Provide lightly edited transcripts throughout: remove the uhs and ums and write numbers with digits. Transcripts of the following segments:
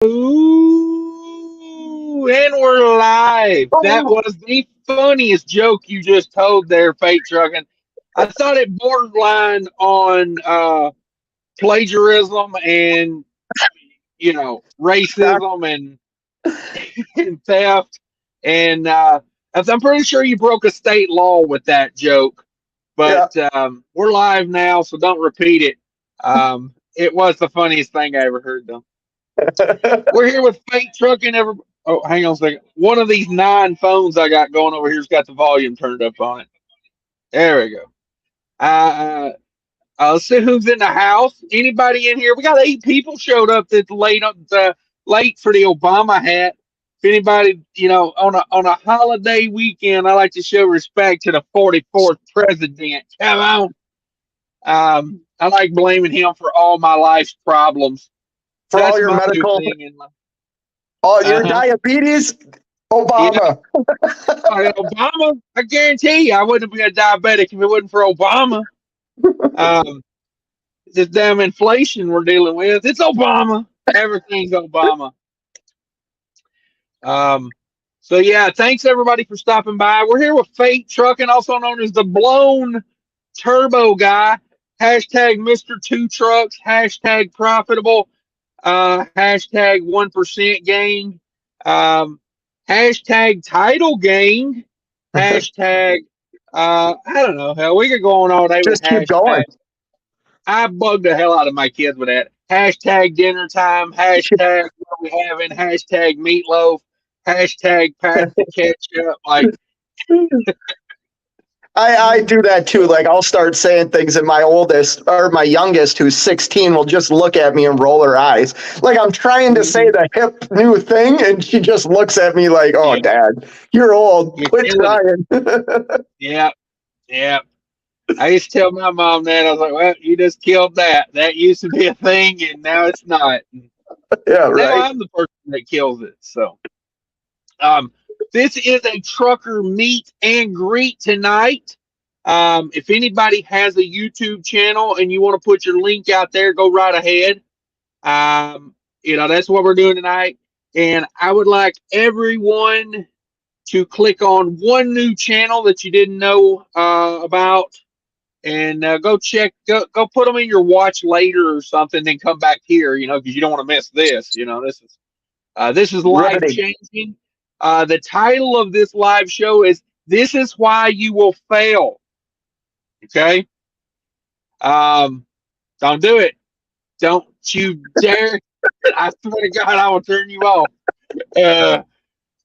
Ooh, and we're live. That Oh, was the funniest joke you just told there, Fate Trucking. I thought it borderline on plagiarism and that- racism and theft. And I'm pretty sure you broke a state law with that joke. yeah. But we're live now, so don't repeat it. It was the funniest thing I ever heard, though. We're here with Fate Trucking. Oh, hang on a second. One of these 9 phones I got going over here's got the volume turned up on it. There we go. Let's see who's in the house. Anybody in here? We got 8 people showed up that's late for the Obama hat. If anybody, on a holiday weekend, I like to show respect to the 44th president. Come on. I like blaming him for all my life's problems. For That's all your my new medical, thing in life. all your Uh-huh. diabetes, Yeah. Obama. Obama, I guarantee you, I wouldn't be a diabetic if it wasn't for Obama. This damn inflation we're dealing with, it's Obama. Everything's Obama. So yeah, thanks everybody for stopping by. We're here with Fate Trucking, also known as the Blown Turbo Guy. Hashtag Mr. Two Trucks. Hashtag profitable. Hashtag 1% gang. Hashtag title gang. Hashtag I don't know. Hell, we could go on all day with Just keep going. hashtags. I bugged the hell out of my kids with that. Hashtag dinner time. Hashtag what we having. Hashtag meatloaf. Hashtag pass the ketchup. Like, I do that too. Like I'll start saying things, and my oldest or my youngest, who's 16, will just look at me and roll her eyes. Like I'm trying to say the hip new thing, and she just looks at me like, "Oh, yeah, Dad, you're old. you're Quit killing it. trying." Yeah, yeah. I used to tell my mom that. I was like, well, you just killed that. That used to be a thing, and now it's not. Yeah, Now right. I'm the person that kills it. So, this is a trucker meet and greet tonight. If anybody has a YouTube channel and you want to put your link out there, go right ahead. That's what we're doing tonight. And I would like everyone to click on one new channel that you didn't know about, and go put them in your watch later or something, then come back here, because you don't want to miss this. This is life Riveting. changing. The title of this live show is "This is Why You Will Fail." Okay. Don't do it. Don't you dare. I swear to God, I will turn you off.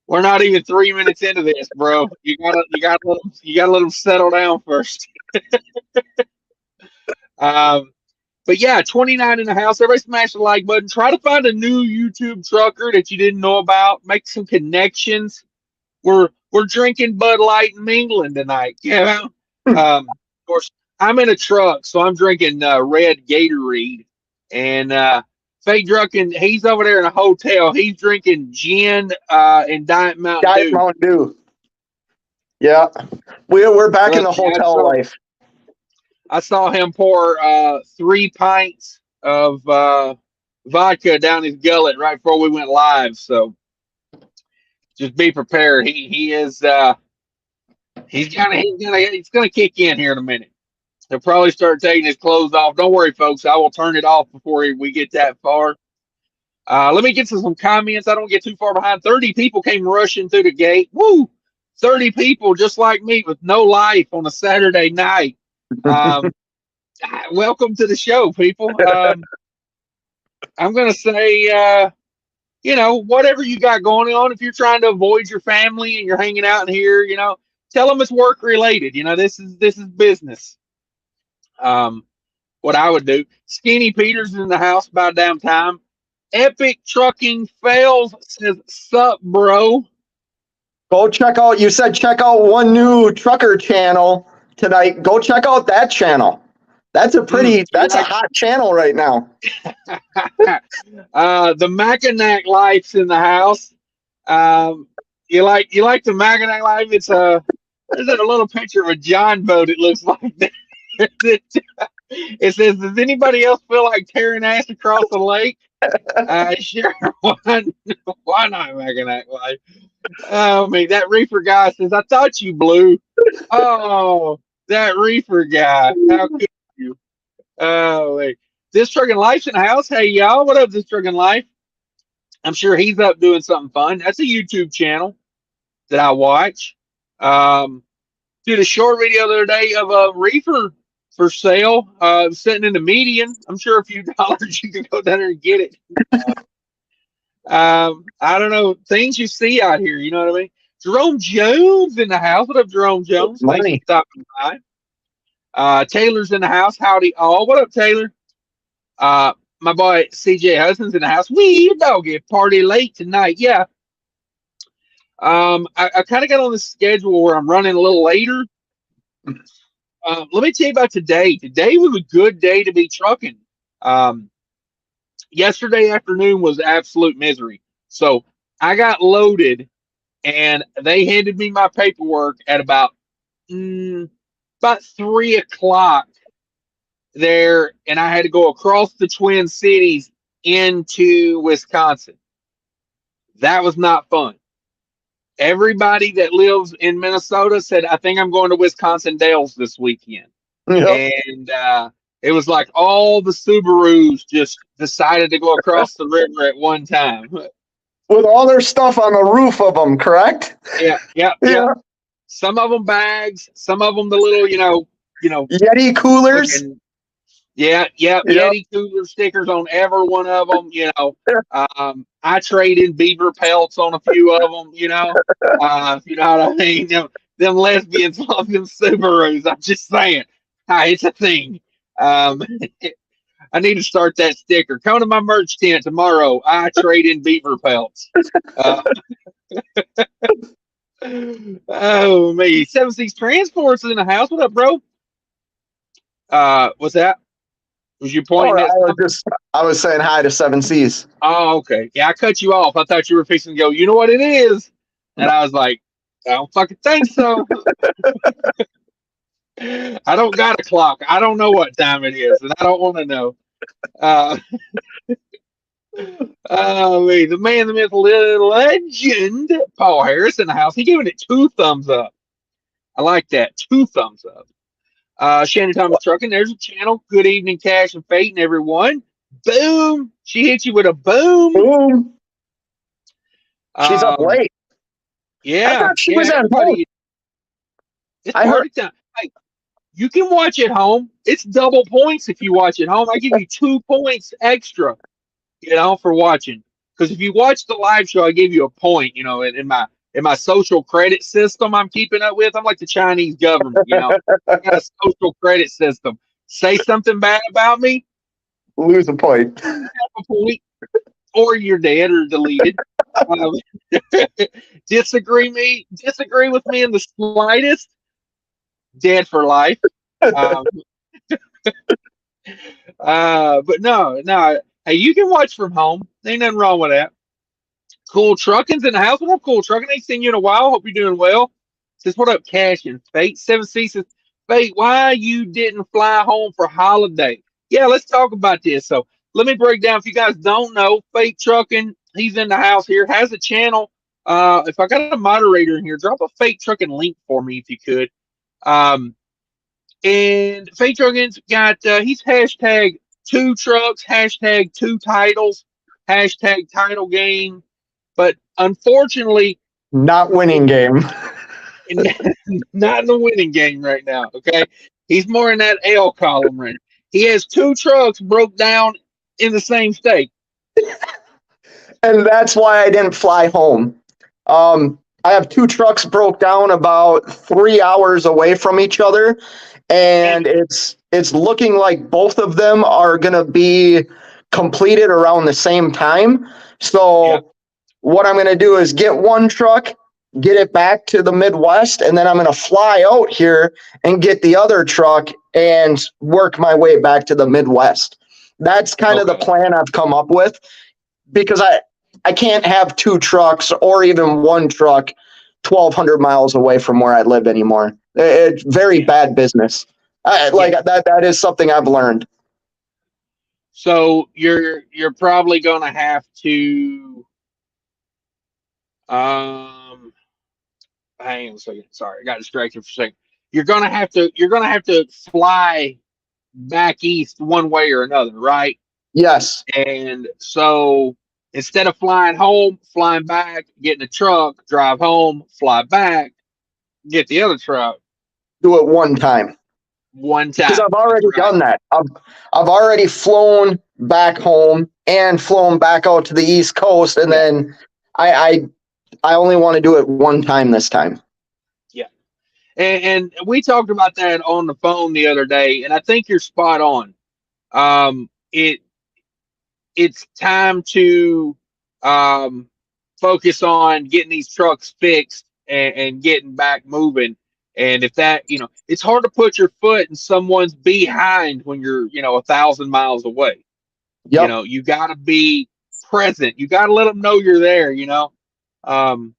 We're not even 3 minutes into this, bro. You gotta let them settle down first. But yeah, 29 in the house. Everybody smash the like button. Try to find a new YouTube trucker that you didn't know about. Make some connections. We're drinking Bud Light and mingling tonight. Of course, I'm in a truck, so I'm drinking red Gatorade. And Fake Druckin, he's over there in a hotel. He's drinking gin and Diet Mountain Diet Dew. Mountain Dew. Yeah, we're back in the hotel life. I saw him pour 3 pints of vodka down his gullet right before we went live. So just be prepared. He is he's gonna kick in here in a minute. He'll probably start taking his clothes off. Don't worry, folks. I will turn it off before we get that far. Let me get to some comments. I don't get too far behind. 30 people came rushing through the gate. Woo! 30 people just like me with no life on a Saturday night. Welcome to the show, people. I'm going to say, whatever you got going on, if you're trying to avoid your family and you're hanging out in here, tell them it's work related. This is business. What I would do. Skinny Peter's in the house by damn time. Epic Trucking Fails says, sup, bro. Go check out. You said check out one new trucker channel tonight. Go check out that channel. That's a hot channel right now. The Mackinac Life's in the house. You like the Mackinac Life? There's a little picture of a John boat. It looks like it says, does anybody else feel like tearing ass across the lake? Sure. Why not make an act like? Oh, me, that reefer guy says, I thought you blew. Oh, that reefer guy. How could you? Oh, wait. This Trucking Life's in the house. Hey, y'all. What up, This Trucking Life? I'm sure he's up doing something fun. That's a YouTube channel that I watch. Did a short video the other day of a reefer for sale, sitting in the median. I'm sure a few dollars you can go down there and get it. I don't know, things you see out here, you know what I mean? Jerome Jones in the house. What up, Jerome Jones? Thanks for Money. stopping by. Taylor's in the house. Howdy all. What up, Taylor? My boy CJ Hudson's in the house. We doggy party late tonight. Yeah. I kind of got on the schedule where I'm running a little later. Let me tell you about today. Today was a good day to be trucking. Yesterday afternoon was absolute misery. So I got loaded and they handed me my paperwork at about 3 o'clock there, and I had to go across the Twin Cities into Wisconsin. That was not fun. Everybody that lives in Minnesota said, I think I'm going to Wisconsin Dells this weekend. Yep. And it was like all the Subarus just decided to go across the river at one time. With all their stuff on the roof of them, correct? Yeah. Some of them bags, some of them the little, Yeti coolers. freaking, Yeti cooler stickers on every one of them. I trade in beaver pelts on a few of them. You know what I mean. Them lesbians love them Subarus. I'm just saying, it's a thing. I need to start that sticker. Come to my merch tent tomorrow. I trade in beaver pelts. Oh me, 7-6 transports in the house. What up, bro? What's that? Was you pointing at something? I was saying hi to 7Cs. Oh, okay. Yeah, I cut you off. I thought you were fixing to go, you know what it is? And I was like, I don't fucking think so. I don't got a clock. I don't know what time it is, and I don't want to know. The man, the myth, legend, Paul Harris in the house. He giving it 2 thumbs up. I like that. 2 thumbs up. Shannon Thomas Trucking. There's a channel. Good evening, Cash and Fate and everyone. Boom. She hit you with a boom. Boom. She's up late. Yeah. I thought she was at home. It's party time. Hey, you can watch at home. It's double points if you watch at home. I give you 2 points extra, for watching. Because if you watch the live show, I give you a point, in my social credit system I'm keeping up with. I'm like the Chinese government, I got a social credit system. Say something bad about me, lose a point. Have a point, or you're dead or deleted. Disagree with me in the slightest, dead for life. But no. Hey, you can watch from home. Ain't nothing wrong with that. Cool Trucking's in the house. What up, Cool Trucking? Ain't seen you in a while. Hope you're doing well. Says, what up, Cash and Fate? 7C says, Fate, why you didn't fly home for holiday? Yeah, let's talk about this. So let me break down. If you guys don't know, Fate Trucking, he's in the house here, has a channel. If I got a moderator in here, drop a Fate Trucking link for me if you could. And Fate Trucking's got, he's hashtag 2 trucks, hashtag 2 titles, hashtag title game. But unfortunately, not winning game. Not in the winning game right now. Okay, he's more in that L column right now. He has 2 trucks broke down in the same state, and that's why I didn't fly home. I have 2 trucks broke down about 3 hours away from each other, and it's looking like both of them are gonna be completed around the same time. So what I'm gonna do is get one truck, get it back to the Midwest, and then I'm gonna fly out here and get the other truck and work my way back to the Midwest. That's kind of the plan I've come up with, because I can't have 2 trucks or even one truck 1,200 miles away from where I live anymore. It's very bad business. That is something I've learned. So you're probably gonna have to hang on a second. Sorry, I got distracted for a second. You're gonna have to fly back east one way or another, right? Yes. And so instead of flying home, flying back, getting a truck, drive home, fly back, get the other truck Do it one time. one Because time. I've That's already right. done that. I've already flown back home and flown back out to the East Coast, and Yeah, then I I only want to do it one time this time. yeah. And we talked about that on the phone the other day, and I think you're spot on. It it's time to um, focus on getting these trucks fixed and getting back moving. And if that, it's hard to put your foot in someone's behind when you're, 1,000 miles away. Yep. You got to be present. You got to let them know you're there. Um,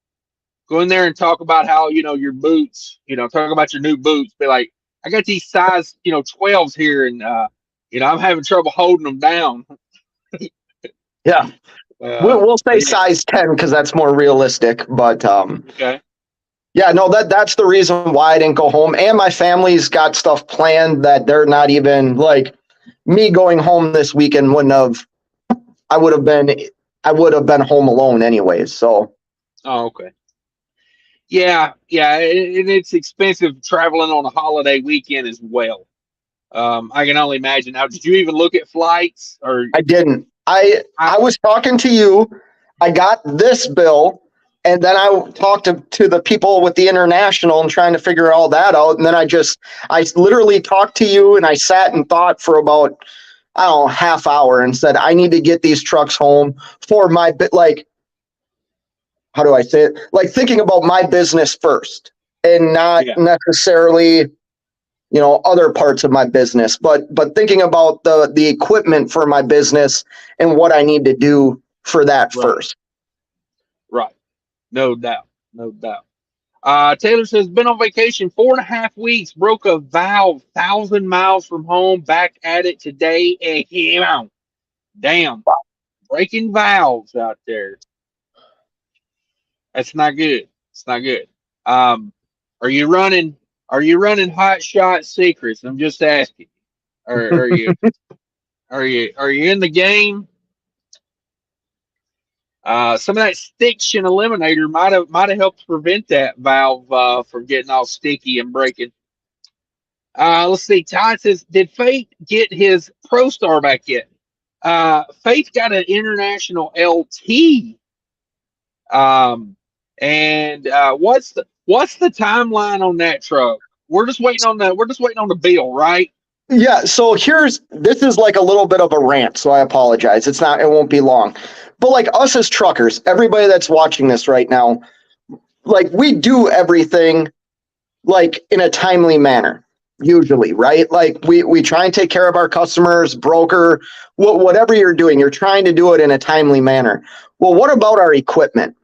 go in there and talk about how your boots. Talk about your new boots. Be like, I got these size 12s here, and I'm having trouble holding them down. Yeah. We'll say But yeah, size 10 because that's more realistic. But okay, yeah, no, that's the reason why I didn't go home. And my family's got stuff planned that they're not even like me going home this weekend wouldn't have. I would have been. I would have been home alone anyways. So oh okay, yeah, yeah, and it's expensive traveling on a holiday weekend as well. I can only imagine. Now, did you even look at flights or? I didn't. I, I was talking to you. I got this bill, and then I talked to the people with the international and trying to figure all that out. And then I literally talked to you, and I sat and thought for about I don't know half hour and said I need to get these trucks home for my bit. Like how do I say it? Like thinking about my business first, and not yeah, necessarily other parts of my business, but thinking about the equipment for my business and what I need to do for that right, first. right, no doubt, no doubt. Taylor says been on vacation 4.5 weeks, broke a valve, 1,000 miles from home, back at it today, and damn, breaking valves out there. That's not good. It's not good. Um, are you running? Are you running Hotshot Secrets? I'm just asking. Are you? Are you in the game? Some of that stiction eliminator might have helped prevent that valve from getting all sticky and breaking. Let's see. Todd says, "Did Faith get his Pro Star back yet?" Faith got an international LT. And what's the timeline on that truck? We're just waiting on the bill, right? Yeah, so this is like a little bit of a rant, so I apologize. It won't be long. But like us as truckers, everybody that's watching this right now, like we do everything like in a timely manner usually, right? Like we try and take care of our customers, broker, whatever you're doing, you're trying to do it in a timely manner. Well, what about our equipment?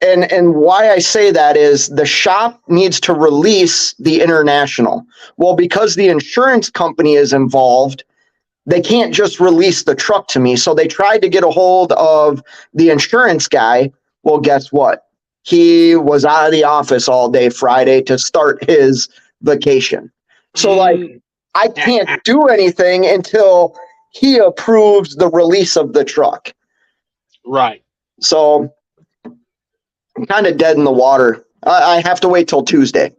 And why I say that is the shop needs to release the international. Well, because the insurance company is involved, they can't just release the truck to me. So they tried to get a hold of the insurance guy. Well, guess what? He was out of the office all day Friday to start his vacation. So like Mm. I can't do anything until he approves the release of the truck. Right. So I'm kind of dead in the water. I have to wait till Tuesday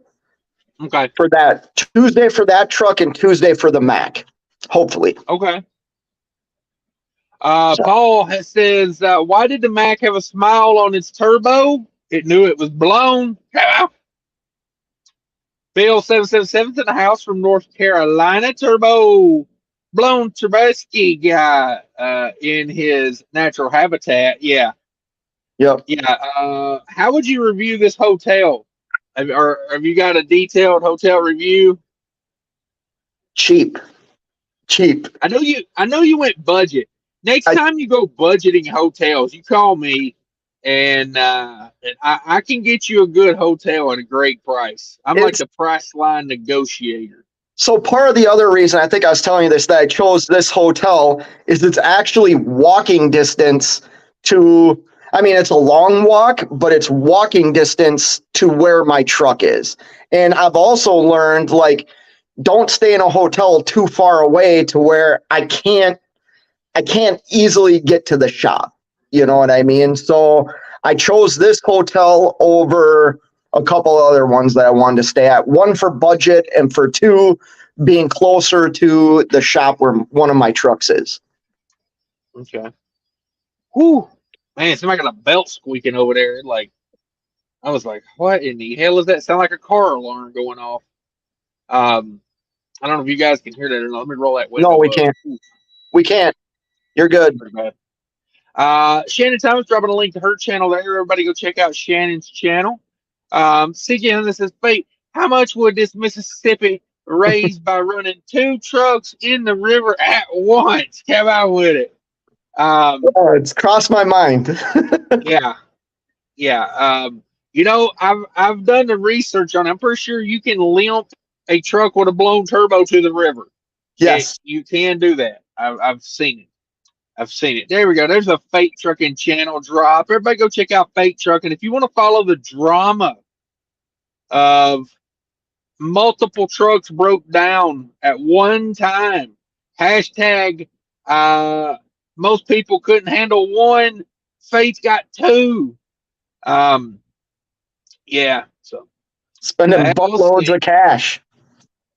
Okay. for that. Tuesday for that truck and Tuesday for the Mac. Hopefully. Okay. So, Paul says, "Why did the Mac have a smile on its turbo? It knew it was blown." Bill 777's in the house from North Carolina. Turbo blown Trubisky guy in his natural habitat. Yeah. yep. Yeah. How would you review this hotel? Have you got a detailed hotel review? Cheap. Cheap. I know you went budget. Next I time you go budgeting hotels, you call me, and I can get you a good hotel at a great price. I'm like it's the price line negotiator. So part of the other reason I think I was telling you this, that I chose this hotel, is it's actually walking distance to, I mean, it's a long walk, but it's walking distance to where my truck is. And I've also learned, like, don't stay in a hotel too far away to where I can't easily get to the shop. You know what I mean? So I chose this hotel over a couple other ones that I wanted to stay at. One for budget, and for two, being closer to the shop where one of my trucks is. Okay. Whew. Man, somebody got a belt squeaking over there. Like, I was like, what in the hell is that? Sound like a car alarm going off. I don't know if you guys can hear that or not. Let me roll that window No, we up. can't. We can't. You're good. Pretty bad. Shannon Thomas dropping a link to her channel there. Everybody go check out Shannon's channel. CJ Hunter says, Fate, how much would this Mississippi raise by running 2 trucks in the river at once? Come out with it. It's crossed my mind. Yeah. You know, I've done the research on it. I'm pretty sure you can limp a truck with a blown turbo to the river. Yes. You can do that. I've seen it. There we go. There's a Fate Trucking channel drop. Everybody go check out Fate Trucking. If you want to follow the drama of multiple trucks broke down at one time, hashtag most people couldn't handle one, Fate's got 2. Yeah. So Spending buttloads of cash.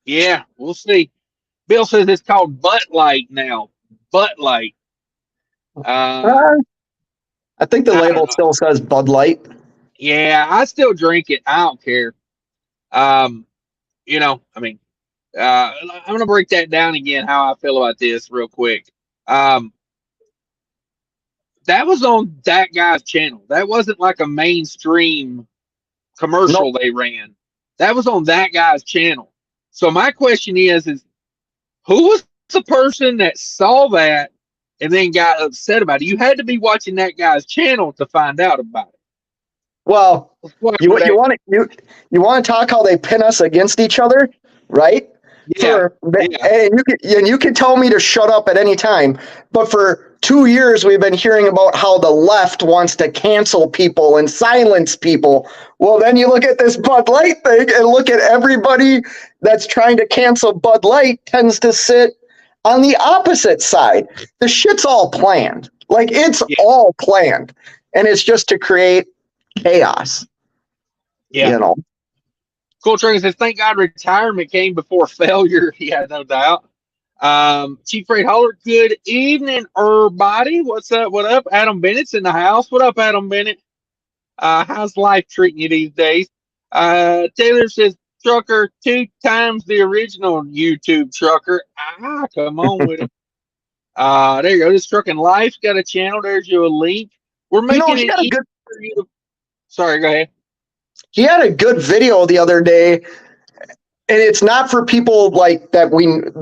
Yeah, we'll see. Bill says it's called Butt Light now. Butt Light. I think the label still says Bud Light. Yeah, I still drink it. I don't care. You know, I mean, I'm gonna break that down again. How I feel about this, real quick. That was on that guy's channel. That wasn't like a mainstream commercial they ran. That was on that guy's channel. So my question is who was the person that saw that and then got upset about it? You had to be watching that guy's channel to find out about it. Well, you want to talk how they pin us against each other, right? Yeah. And you can tell me to shut up at any time, but for 2 years we've been hearing about how the left wants to cancel people and silence people. Well, then you look at this Bud Light thing and look at everybody that's trying to cancel Bud Light tends to sit on the opposite side. The shit's all planned. Like, it's all planned, and it's just to create chaos. Yeah. You know. Cool Trigger says, thank God retirement came before failure. Yeah, no doubt. Chief Freight Holler, good evening, everybody. What's up? What up? Adam Bennett's in the house. What up, Adam Bennett? How's life treating you these days? Taylor says, trucker 2 times the original YouTube trucker. Come on with it. There you go. This Trucking Life's got a channel. There's your link. We're making it easy for you to... Sorry, go ahead. He had a good video the other day, and it's not for people like that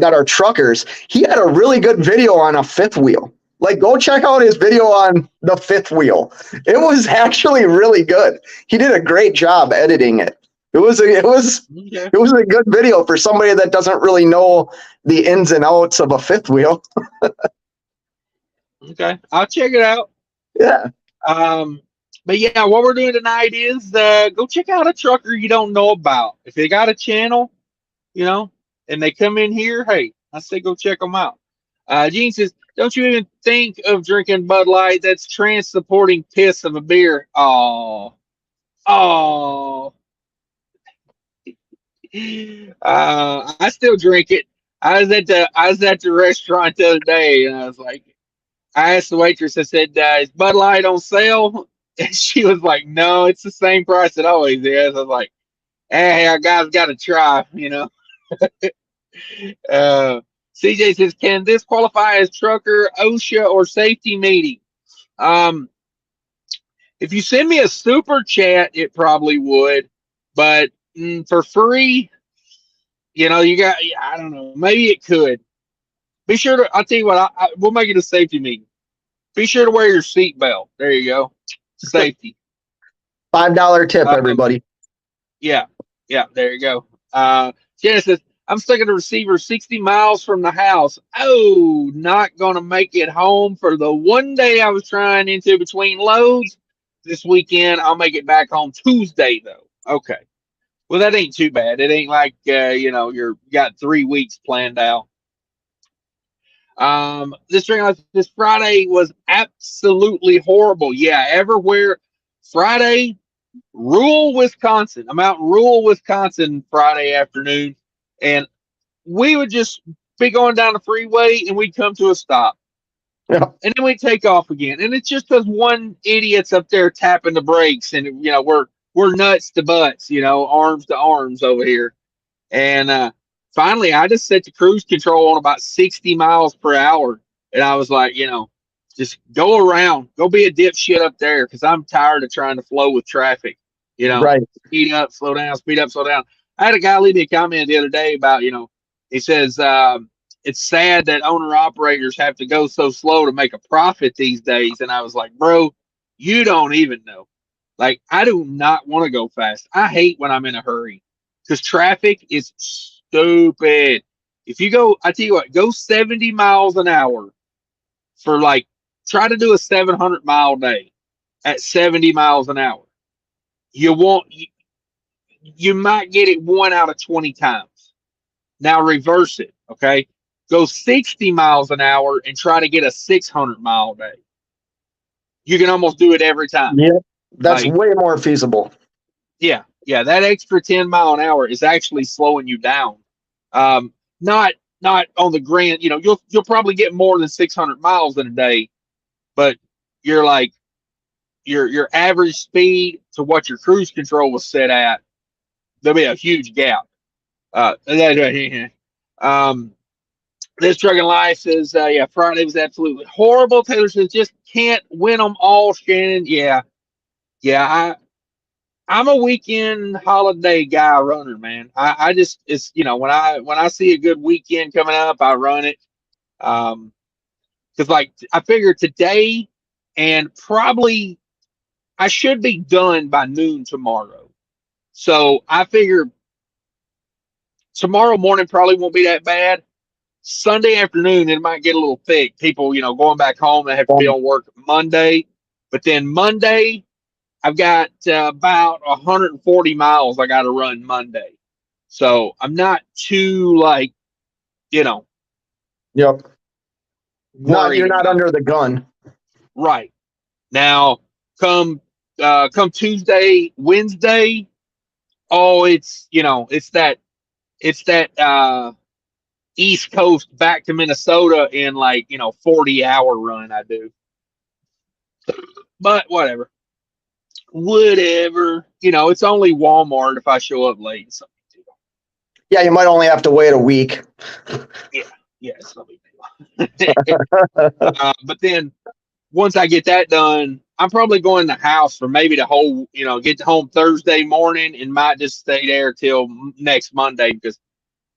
are truckers. He had a really good video on a fifth wheel. Like, go check out his video on the fifth wheel. It was actually really good. He did a great job editing it. It was a good video for somebody that doesn't really know the ins and outs of a fifth wheel. Okay, I'll check it out. Yeah. But yeah, what we're doing tonight is go check out a trucker you don't know about. If they got a channel, you know, and they come in here, hey, I say go check them out. Gene says, don't you even think of drinking Bud Light? That's transporting piss of a beer. Oh. I still drink it. I was at the restaurant the other day, and I was like, I asked the waitress, I said, is Bud Light on sale? And she was like, no, it's the same price it always is. I was like, hey, our guys got to try, you know. CJ says, can this qualify as trucker, OSHA, or safety meeting? If you send me a super chat, it probably would. But for free, you know, you got, I don't know, maybe it could. Be sure to, I'll tell you what, we'll make it a safety meeting. Be sure to wear your seatbelt. There you go. Safety. $5 tip, everybody. Yeah, there you go. Janice says, I'm stuck at a receiver 60 miles from the house. Oh, not going to make it home for the one day I was trying into between loads. This weekend, I'll make it back home Tuesday, though. Okay. Well, that ain't too bad. It ain't like, you got 3 weeks planned out. This Friday was absolutely horrible. Yeah, everywhere. Friday, rural Wisconsin. I'm out in rural Wisconsin Friday afternoon, and we would just be going down the freeway and we'd come to a stop. Yeah. And then we'd take off again. And it's just because one idiot's up there tapping the brakes, and we're nuts to butts, arms to arms over here. And finally I just set the cruise control on about 60 miles per hour. And I was like, just go around, go be a dipshit up there, because I'm tired of trying to flow with traffic. Right. Speed up, slow down, speed up, slow down. I had a guy leave me a comment the other day about, he says, it's sad that owner operators have to go so slow to make a profit these days. And I was like, bro, you don't even know. Like, I do not want to go fast. I hate when I'm in a hurry, because traffic is stupid. If you go, I tell you what, go 70 miles an hour for try to do a 700-mile day at 70 miles an hour. You might get it 1 out of 20 times. Now reverse it, okay? Go 60 miles an hour and try to get a 600-mile day. You can almost do it every time. Yeah, that's way more feasible. Yeah, that extra 10 mile an hour is actually slowing you down. Not on the grand, you'll probably get more than 600 miles in a day, but you're like your average speed to what your cruise control was set at, there'll be a huge gap. This Trucking Life says, Friday was absolutely horrible. Taylor says, just can't win them all, Shannon. Yeah, I'm a weekend holiday guy runner, man. I just, it's, when I see a good weekend coming up, I run it. Because I figure today, and probably I should be done by noon tomorrow. So I figure tomorrow morning probably won't be that bad. Sunday afternoon, it might get a little thick. People, going back home, they have to be on work Monday. But then Monday, I've got about 140 miles I got to run Monday. So I'm not too Yep. You're not under the gun. Right. Now, come Tuesday, Wednesday, oh, it's that East Coast back to Minnesota in 40-hour run I do. But whatever. It's only Walmart if I show up late. So. Yeah, you might only have to wait a week. Yeah, it's no big deal. But then once I get that done, I'm probably going to the house for maybe the whole, get home Thursday morning and might just stay there till next Monday, because,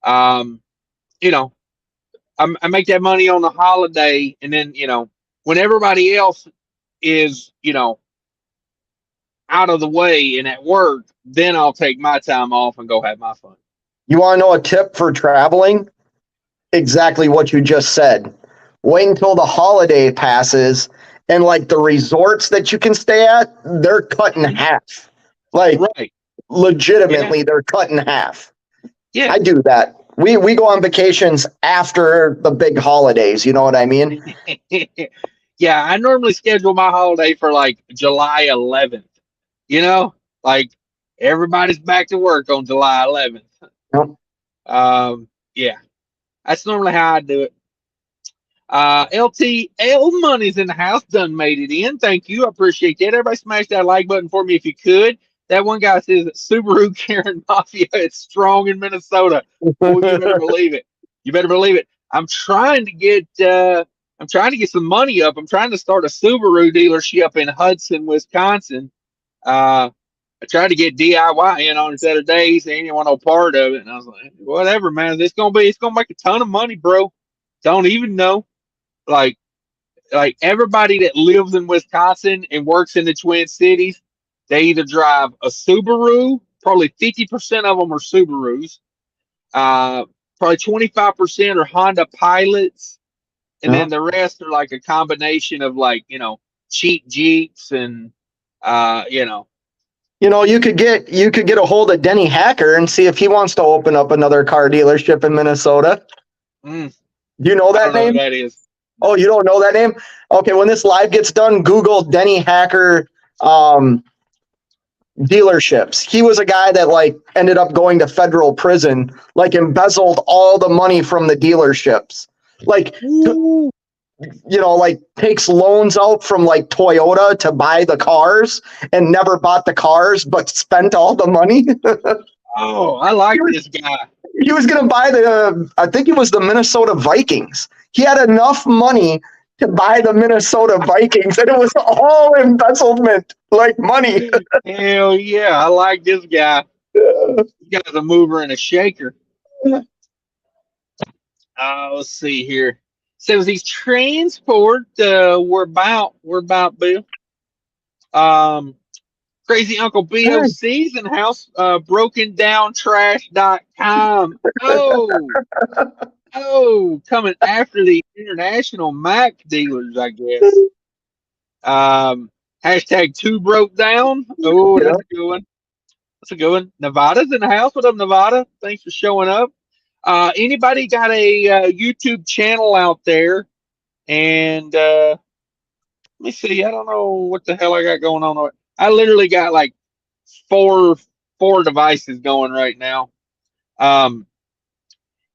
I make that money on the holiday, and then, when everybody else is, out of the way and at work, then I'll take my time off and go have my fun. You want to know a tip for traveling? Exactly what you just said. Wait until the holiday passes, and the resorts that you can stay at, they're cut in half. Right. Legitimately, they're cut in half. Yeah. I do that. We go on vacations after the big holidays, you know what I mean? Yeah, I normally schedule my holiday for July 11th. Everybody's back to work on July 11th. Yep. Yeah, that's normally how I do it. LTL Money's in the house, done made it in. Thank you. I appreciate that. Everybody smash that like button for me if you could. That one guy says Subaru Karen Mafia, it's strong in Minnesota. Well, you better believe it. You better believe it. I'm trying to get some money up. I'm trying to start a Subaru dealership in Hudson, Wisconsin. I tried to get DIY in on it the other day. They didn't want no part of it, and I was like, whatever, man. It's gonna make a ton of money, bro. Don't even know. Like everybody that lives in Wisconsin and works in the Twin Cities, they either drive a Subaru. Probably 50% of them are Subarus. probably 25% are Honda Pilots, and Yeah. then the rest are like a combination of like, cheap Jeeps and you know. You could get a hold of Denny Hacker and see if he wants to open up another car dealership in Minnesota. Mm, Do you know I don't that know who name? that is. Oh, No. you don't know that name? Okay, when this live gets done, Google Denny Hacker dealerships. He was a guy that like ended up going to federal prison, like embezzled all the money from the dealerships. Like Ooh. like takes loans out from like Toyota to buy the cars and never bought the cars but spent all the money. Oh, I like this guy. He was going to buy I think it was the Minnesota Vikings. He had enough money to buy the Minnesota Vikings, and it was all embezzlement, like money. Hell yeah, I like this guy. This guy's a mover and a shaker. Let's see here. So these transport, we're about Bill. Um, Crazy Uncle BOC's in house, broken down trash.com. Oh, coming after the international Mac dealers, I guess. Hashtag two broke down. Oh, Yeah. that's a good one. That's a good one. Nevada's in the house. What up, Nevada? Thanks for showing up. Anybody got a YouTube channel out there? And let me see. I don't know what the hell I got going on. I literally got like four devices going right now. Um,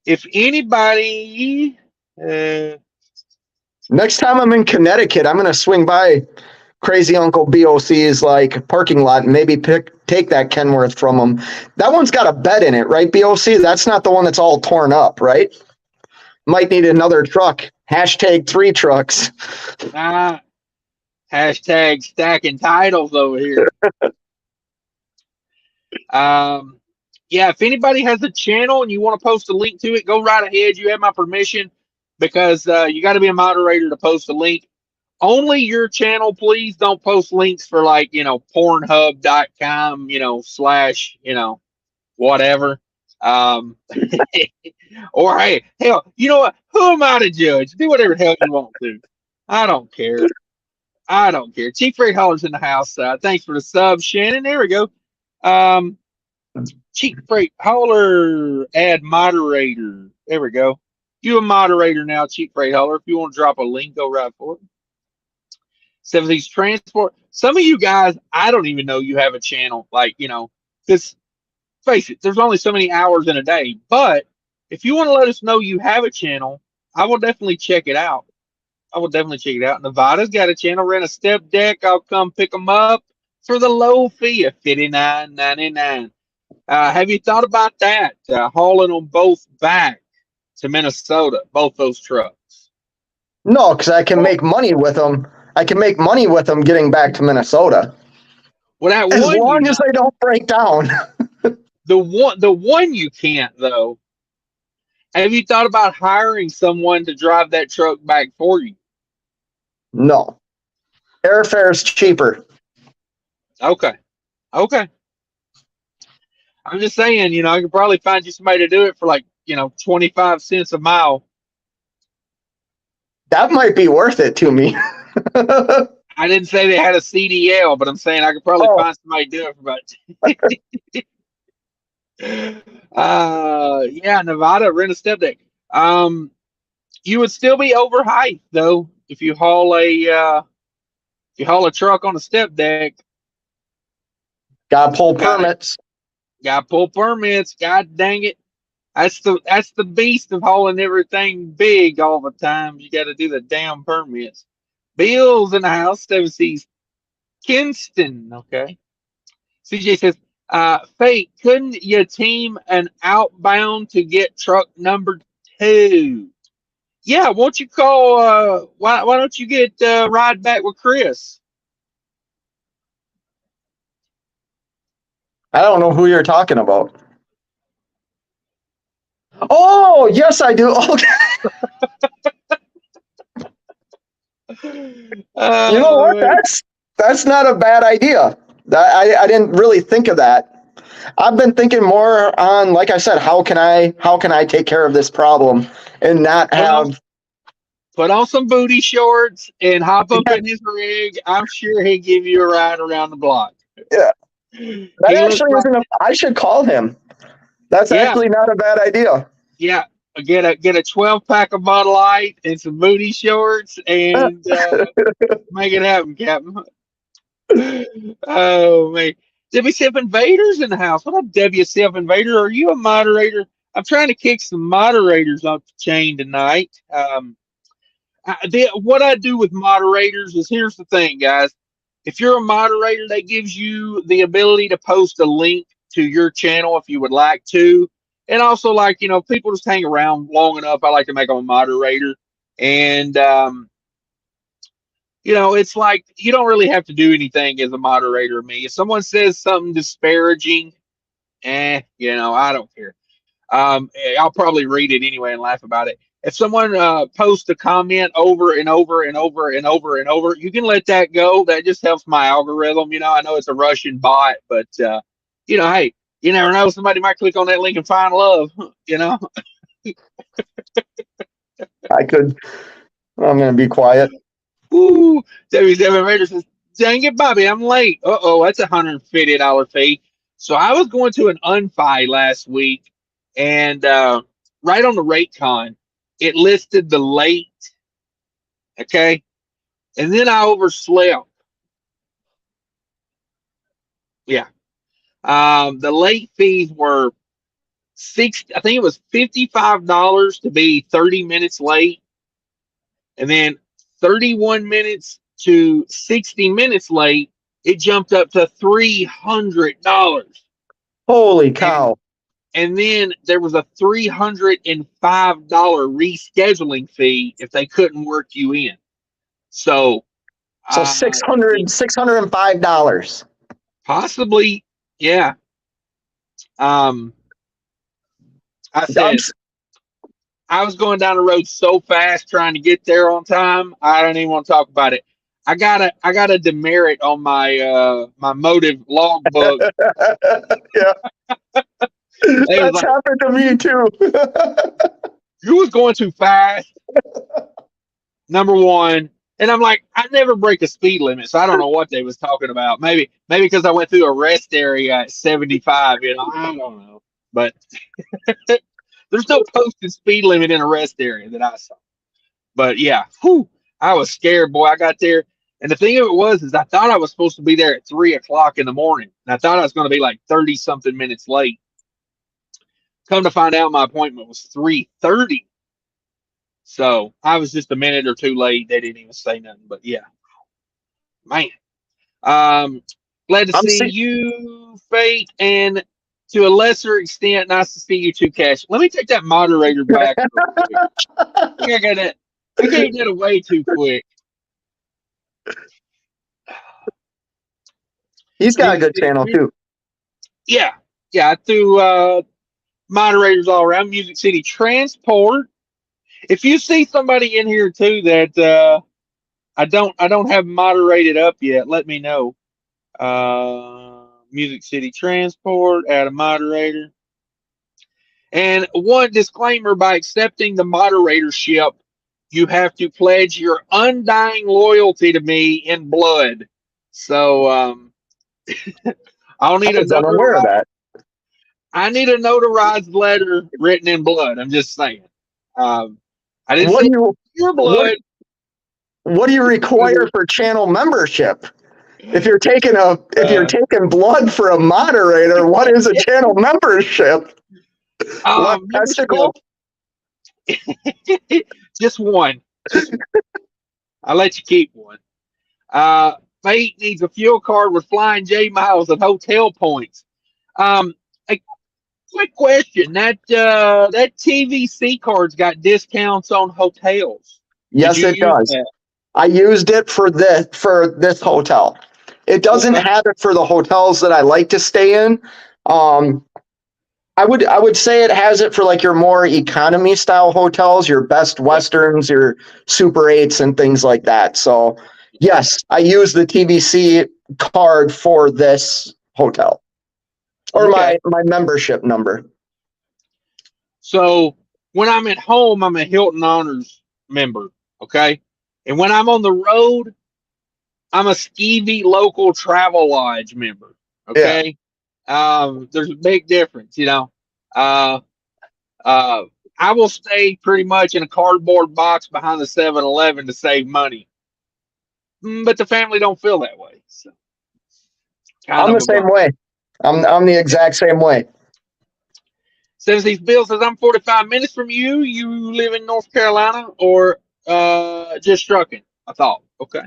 if anybody, Next time I'm in Connecticut, I'm going to swing by Crazy Uncle BOC's like parking lot and maybe take that Kenworth from him. That one's got a bed in it, right? BOC. That's not the one that's all torn up, right? Might need another truck. Hashtag 3 trucks. hashtag stacking titles over here. Yeah, if anybody has a channel and you want to post a link to it, go right ahead. You have my permission because you got to be a moderator to post a link. Only your channel, please don't post links for like, pornhub.com, slash, whatever. Or hey, hell, you know what? Who am I to judge? Do whatever the hell you want to. I don't care. I don't care. Chief Freight Hauler's in the house. Thanks for the sub, Shannon. There we go. Chief Freight Hauler, add moderator. There we go. You a moderator now, Chief Freight Hauler. If you want to drop a link, go right for it. 70s Transport. Some of you guys, I don't even know you have a channel. Like, because face it, there's only so many hours in a day. But if you want to let us know you have a channel, I will definitely check it out. Nevada's got a channel, rent a step deck. I'll come pick them up for the low fee of $59.99. Have you thought about that? Hauling them both back to Minnesota, both those trucks. No, because I can make money with them. I can make money with them getting back to Minnesota. Well, that As one long as they don't break down. the one you can't though. Have you thought about hiring someone to drive that truck back for you? No. Airfare's cheaper. Okay. I'm just saying, I could probably find you somebody to do it for like, 25 cents a mile. That might be worth it to me. I didn't say they had a CDL, but I'm saying I could probably find somebody to do it for about. Yeah, Nevada, rent a step deck. You would still be overhyped though if you haul a truck on a step deck. Gotta pull permits. Gotta pull permits. God dang it. That's the beast of hauling everything big all the time. You got to do the damn permits. Bill's in the house. 7C's Kinston. Okay. CJ says, Fate, couldn't you team an outbound to get truck number 2? Yeah, won't you call? Why don't you get ride back with Chris? I don't know who you're talking about. Oh, yes, I do. Okay. You know what? That's not a bad idea. I didn't really think of that. I've been thinking more on, like I said, how can I take care of this problem and not have. Put on some booty shorts and hop up in his rig. I'm sure he'll give you a ride around the block. Yeah, that He looks actually like, isn't. I should call him. That's yeah, actually not a bad idea. yeah. Get a 12-pack of Bud Light and some booty shorts and make it happen, Captain. Oh man, WCF Invaders in the house. What up, WCF Invader? Are you a moderator? I'm trying to kick some moderators off the chain tonight. What I do with moderators is, here's the thing, guys. If you're a moderator, that gives you the ability to post a link to your channel if you would like to. And also, like, people just hang around long enough, I like to make them a moderator. And, it's like you don't really have to do anything as a moderator of me. If someone says something disparaging, I don't care. I'll probably read it anyway and laugh about it. If someone posts a comment over and over and over and over and over, you can let that go. That just helps my algorithm. I know it's a Russian bot, but hey, you never know. Somebody might click on that link and find love. I could. I'm going to be quiet. Ooh, W7 Raider says, "Dang it, Bobby, I'm late. That's a $150 fee." So I was going to an unfi last week, and right on the rate con, it listed the late. Okay, and then I overslept. Yeah, the late fees were I think it was $55 to be 30 minutes late, and then 31 minutes to 60 minutes late, it jumped up to $300. Holy cow. And then there was a $305 rescheduling fee if they couldn't work you in. So $605. Possibly, yeah. I said I was going down the road so fast trying to get there on time. I don't even want to talk about it. I got a demerit on my my motive logbook. Yeah. That's like, happened to me too. You was going too fast. Number one. And I'm like, I never break a speed limit, so I don't know what they was talking about. Maybe because I went through a rest area at 75, I don't know. But there's no posted speed limit in a rest area that I saw. But yeah, I was scared, boy. I got there, and the thing of it was, is I thought I was supposed to be there at 3:00 in the morning, and I thought I was going to be like 30 something minutes late. Come to find out, my appointment was 3:30. So I was just a minute or two late. They didn't even say nothing, but yeah, man. Glad to see you, Fate, and to a lesser extent, nice to see you too, Cash. Let me take that moderator back real quick. I think I got that. I gave that away too quick. He's got a good channel too. Yeah. I threw moderators all around. Music City Transport. If you see somebody in here too that I don't have moderated up yet, let me know. Music City Transport, add a moderator. And one disclaimer: by accepting the moderatorship, you have to pledge your undying loyalty to me in blood. So I'll need a notarized. I need a notarized letter written in blood. I'm just saying. I didn't say your blood. What do you require for channel membership? If you're taking blood for a moderator, what is a channel membership? Testicle? Just one. I'll let you keep one. Fate needs a fuel card with Flying J miles and hotel points. Quick question: that TVC card's got discounts on hotels. Yes, it does. That? I used it for this hotel. It doesn't have it for the hotels that I like to stay in. I would say it has it for like your more economy style hotels, your Best Westerns, your Super 8s, and things like that. So yes, I use the TVC card for this hotel. or Okay. my membership number. So when I'm at home, I'm a Hilton Honors member. Okay. And when I'm on the road, I'm a Skeevy local travel lodge member. Yeah. Okay. There's a big difference, you know. Uh, uh, I will stay pretty much in a cardboard box behind the 7-Eleven to save money. But the family don't feel that way. So kind I'm of the a same bummer. way. I'm the exact same way. Says these Bill says I'm 45 minutes from you. You live in North Carolina or just trucking? I thought. Okay.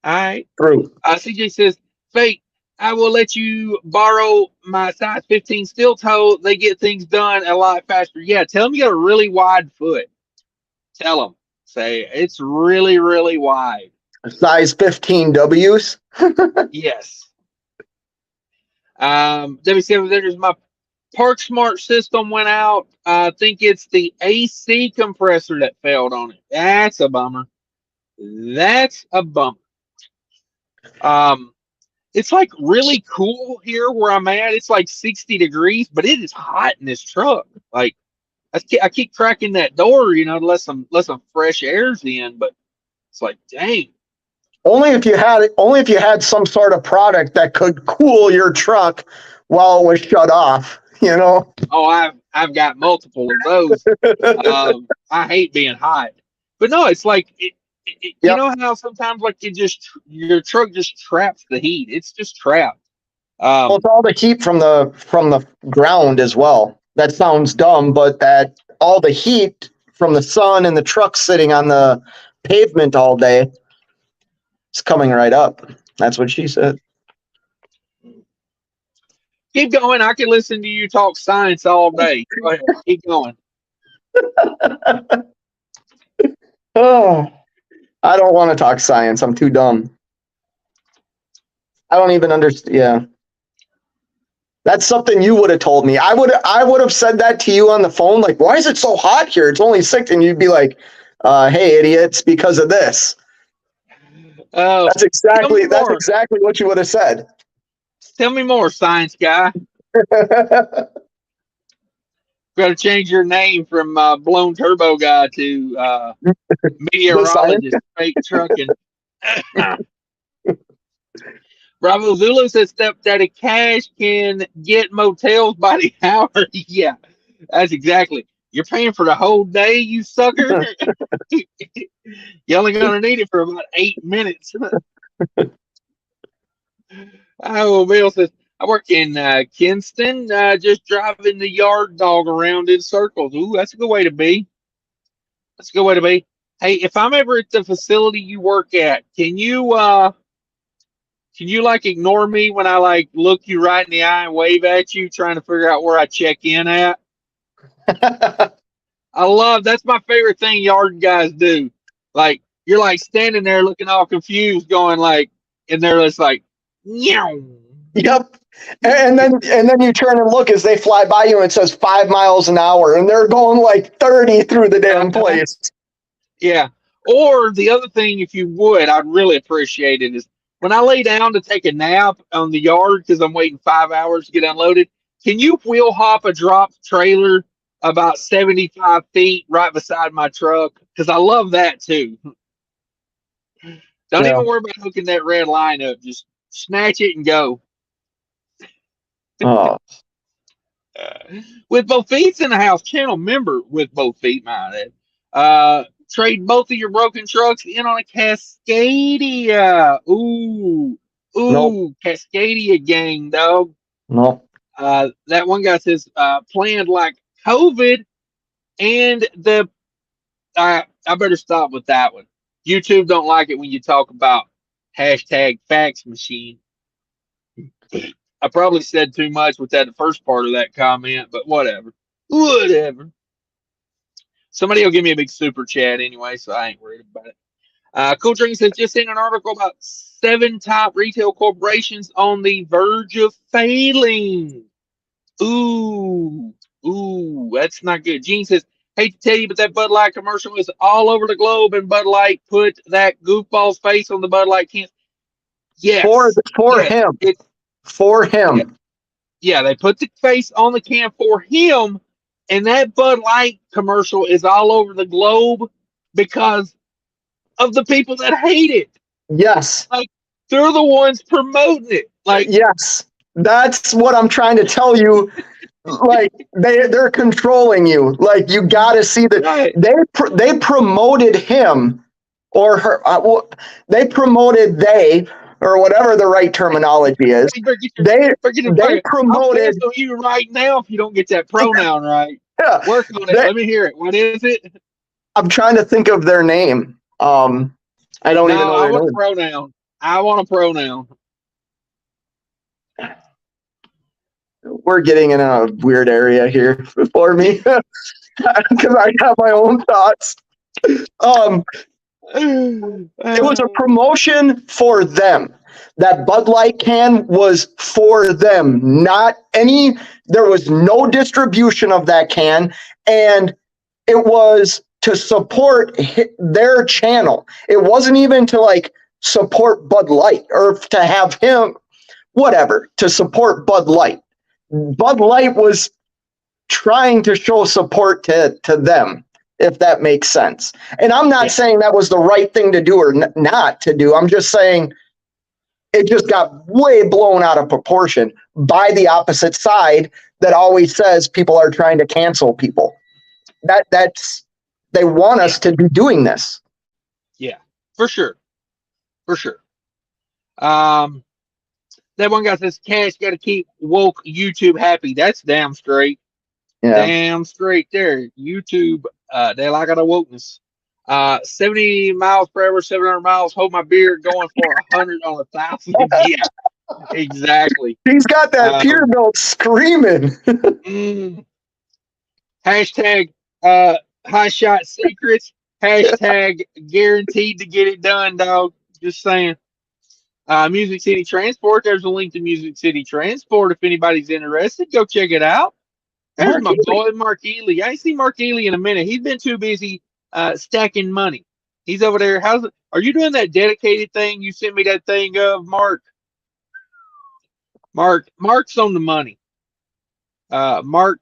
All right. True. CJ says, Fate, I will let you borrow my size 15 steel toe. They get things done a lot faster. Yeah, tell them you got a really wide foot. Tell them. Say it's really, really wide. Size 15 Ws. Yes. W7, there's my Park Smart system went out. I think it's the AC compressor that failed on it. That's a bummer. That's a bummer. It's like really cool here where I'm at. It's like 60 degrees, but it is hot in this truck. Like I keep cracking that door, you know, to let some fresh airs in. But it's like, dang. Only if you had some sort of product that could cool your truck while it was shut off, you know. Oh, I've got multiple of those. I hate being hot, but no, it's like you Yep. know how sometimes like your truck just traps the heat. It's just trapped. Well, it's all the heat from the ground as well. That sounds dumb, but that all the heat from the sun and the truck sitting on the pavement all day, it's coming right up. That's what she said. Keep going. I can listen to you talk science all day. Go ahead. Keep going. Oh, I don't want to talk science. I'm too dumb. I don't even understand. Yeah. That's something you would have told me. I would have said that to you on the phone. Like, why is it so hot here? It's only 6, and you'd be like, "Hey, idiot! It's because of this." That's Tell me exactly more. what you would have said. Tell me more, science guy. Got to change your name from blown turbo guy to The science. meteorologist, fake trucking. Bravo Zulu says Stepdaddy Cash can get motels by the hour. Yeah, that's exactly. You're paying for the whole day, you sucker. You're only gonna need it for about 8 minutes. Oh, Bill says I work in Kinston, just driving the yard dog around in circles. Ooh, that's a good way to be. That's a good way to be. Hey, if I'm ever at the facility you work at, can you like ignore me when I like look you right in the eye and wave at you, trying to figure out where I check in at? That's my favorite thing yard guys do. Like you're like standing there looking all confused, going like, and they're just like, meow. Yep. And then you turn and look as they fly by you and it says 5 miles an hour and they're going like 30 through the damn place. Yeah. Or the other thing, if you would, I'd really appreciate it is when I lay down to take a nap on the yard because I'm waiting 5 hours to get unloaded. Can you wheel hop a drop trailer about 75 feet right beside my truck? Because I love that too. Don't Yeah. even worry about hooking that red line up. Just snatch it and go. Oh. With both feet in the house, channel member with both feet, my trade both of your broken trucks in on a Cascadia. Ooh, Nope. Cascadia gang, dog. Nope. That one guy says planned like COVID, and I better stop with that one. YouTube don't like it when you talk about hashtag fax machine. I probably said too much with that the first part of that comment, but whatever. Whatever. Somebody will give me a big super chat anyway, so I ain't worried about it. Cool Drink says just seen an article about 7 top retail corporations on the verge of failing. Ooh, that's not good. Gene says, hate to tell you, but that Bud Light commercial is all over the globe, and Bud Light put that goofball's face on the Bud Light can. Yes, For yes, him. it's For him. yeah, Yeah, they put the face on the can for him, and that Bud Light commercial is all over the globe because of the people that hate it. Yes. Like they're the ones promoting it. Like Yes. That's what I'm trying to tell you. Like they're controlling you. Like you got to see that right. they promoted him or her. They promoted they or whatever the right terminology is. They I'll promoted. cancel you right now if you don't get that pronoun right. Yeah, Work on it. Let me hear it. What is it? I'm trying to think of their name. I don't even know I their want name. a pronoun. I want a pronoun. We're getting in a weird area here for me because I have my own thoughts. It was a promotion for them. That Bud Light can was for them, not any. There was no distribution of that can, and it was to support their channel. It wasn't even to like support Bud Light or to have him, whatever, to support Bud Light. Bud Light was trying to show support to them, if that makes sense. And I'm not saying that was the right thing to do or not to do. I'm just saying it just got way blown out of proportion by the opposite side that always says people are trying to cancel people. That's they want us to be doing this. Yeah, for sure. For sure. That one guy says, Cash got to keep woke YouTube happy. That's damn straight. Yeah. Damn straight there. YouTube, they like our wokeness. 70 miles per hour, 700 miles. Hold my beer going for 100 on 1,000. Yeah, exactly. He's got that Peterbilt screaming. Hashtag Hotshot Secret. Hashtag guaranteed to get it done, dog. Just saying. Music City Transport. There's a link to Music City Transport. If anybody's interested, go check it out. There's my boy Mark Ely. I ain't seen Mark Ely in a minute. He's been too busy stacking money. He's over there. Are you doing that dedicated thing? You sent me that thing of Mark. Mark's on the money. Mark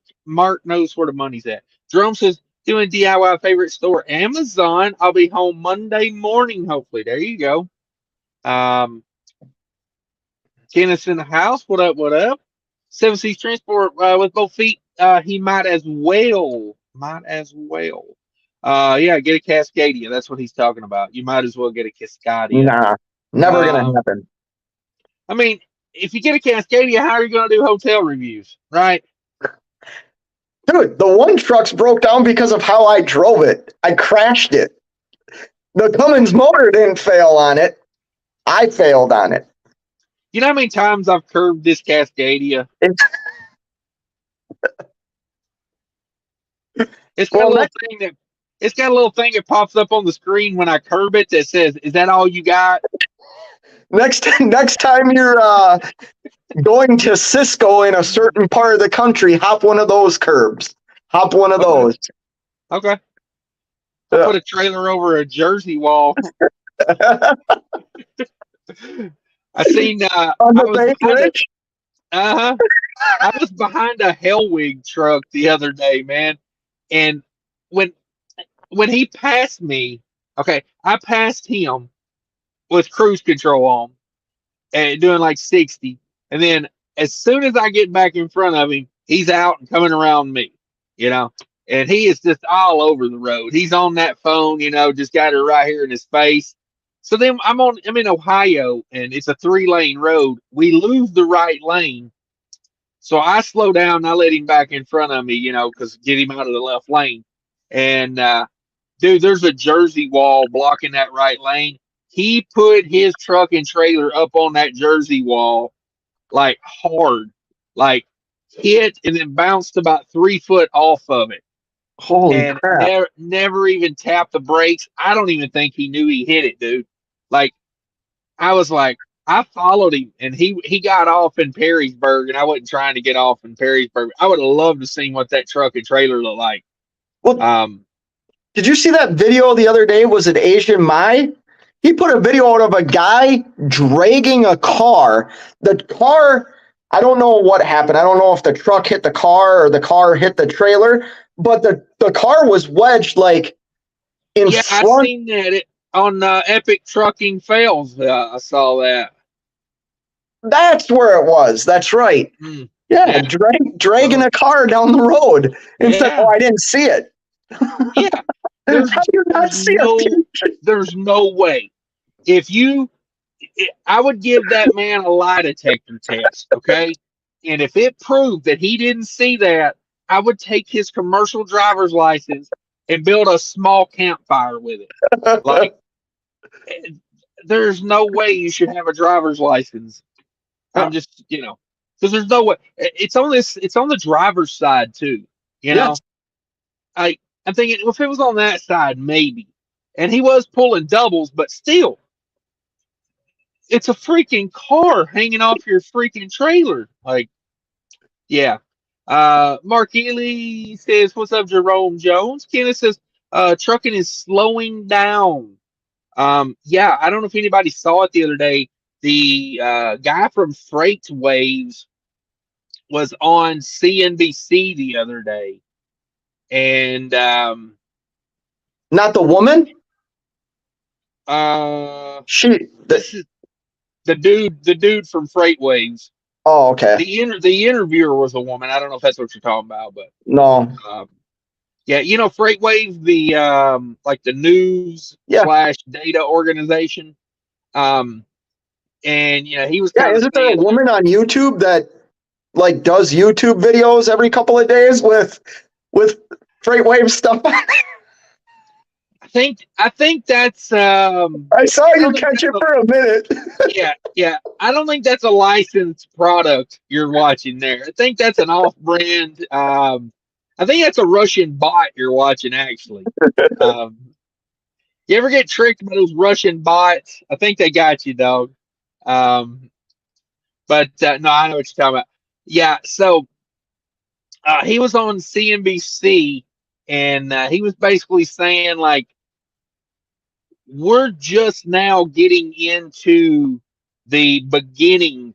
knows where the money's at. Jerome says, doing DIY favorite store, Amazon. I'll be home Monday morning, hopefully. There you go. Kenneth's in the house. What up? What up? Seven Seas Transport with both feet. He might as well. Yeah, get a Cascadia. That's what he's talking about. You might as well get a Cascadia. Nah, never gonna happen. I mean, if you get a Cascadia, how are you gonna do hotel reviews, right? Dude, the one truck's broke down because of how I drove it. I crashed it. The Cummins motor didn't fail on it. I failed on it. You know how many times I've curbed this Cascadia? It's got a little thing that pops up on the screen when I curb it that says, "Is that all you got?" Next time you're going to Cisco in a certain part of the country, hop one of those curbs. Hop one of those. Okay. I'll put a trailer over a Jersey wall. I seen I was behind a Hellwig truck the other day, man. And when he passed me, okay, I passed him with cruise control on and doing like 60. And then as soon as I get back in front of him, he's out and coming around me, and he is just all over the road. He's on that phone, just got it right here in his face. So then I'm in Ohio and it's a 3-lane road. We lose the right lane. So I slow down and I let him back in front of me, because get him out of the left lane. And dude, there's a Jersey wall blocking that right lane. He put his truck and trailer up on that Jersey wall like hard, like hit and then bounced about 3 foot off of it. Holy crap. Never even tapped the brakes. I don't even think he knew he hit it, dude. Like, I was like, I followed him and he got off in Perrysburg and I wasn't trying to get off in Perrysburg. I would have loved to see what that truck and trailer looked like. Well, did you see that video the other day? Was it Asian Mai? He put a video out of a guy dragging a car. The car I don't know what happened. I don't know if the truck hit the car or the car hit the trailer, but the car was wedged like in Yeah, I front. seen that on Epic Trucking Fails. I saw that. That's where it was. That's right. Mm, Yeah, yeah. dragging Well, a car down the road. Instead, oh, yeah. I didn't see it. Yeah. How do you not see a future? There's no way. If you I would give that man a lie detector test, okay? And if it proved that he didn't see that, I would take his commercial driver's license and build a small campfire with it. Like, there's no way you should have a driver's license. I'm just, because there's no way. It's on the driver's side too. You know, Yes. I I'm thinking, well, if it was on that side, maybe. And he was pulling doubles, but still, it's a freaking car hanging off your freaking trailer. Like, yeah. Mark Ely says, "What's up, Jerome Jones?" Kenneth says, "Trucking is slowing down." Yeah, I don't know if anybody saw it the other day. The guy from Freight Waves was on CNBC the other day, and Not the woman. uh, She. this is the dude from Freight Waves. Oh, okay. The interviewer was a woman. I don't know if that's what you're talking about, but No. yeah, Freight Waves, the like the news Yeah. slash data organization. Um, and he was Yeah. kind of Isn't there a saying that. woman on YouTube that like does YouTube videos every couple of days with freight wave stuff? I think that's I saw I you don't think catch that's it for a minute. yeah. I don't think that's a licensed product you're watching there. I think that's an off-brand. I think that's a Russian bot you're watching actually. Um, you ever get tricked by those Russian bots? I think they got you, dog. Um, but no, I know what you're talking about. Yeah, so he was on CNBC and he was basically saying like we're just now getting into the beginning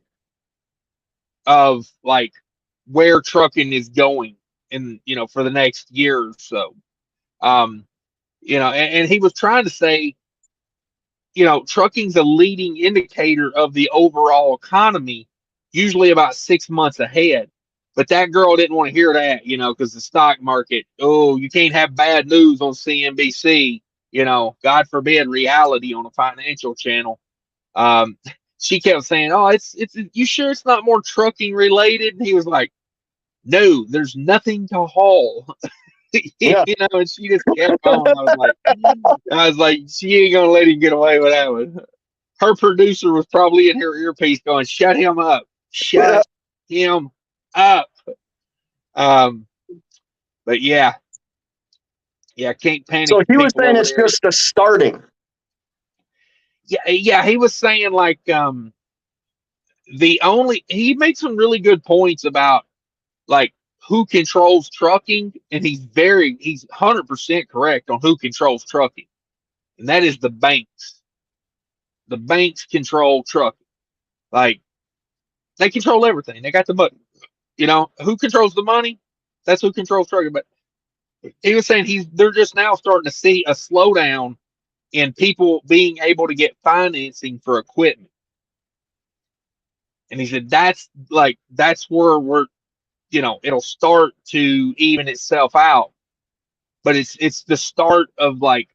of like where trucking is going in for the next year or so. um and he was trying to say trucking's a leading indicator of the overall economy, usually about 6 months ahead. But that girl didn't want to hear that, because the stock market, oh, you can't have bad news on CNBC, God forbid reality on a financial channel. um she kept saying, oh, it's you sure it's not more trucking related? And he was like, no, there's nothing to haul. Yeah. And she just kept on. I was like, she ain't gonna let him get away with that one. Her producer was probably in her earpiece going, shut him up. Yeah. Shut him up. Um, but yeah, can't panic So the he was people saying over it's there. just the starting. Yeah, he was saying like he made some really good points about like who controls trucking, and he's 100% correct on who controls trucking, and that is the banks. The banks control trucking. Like, they control everything. They got the money. Who controls the money? That's who controls trucking. But he was saying they're just now starting to see a slowdown in people being able to get financing for equipment. And he said that's where it'll start to even itself out. But it's the start of like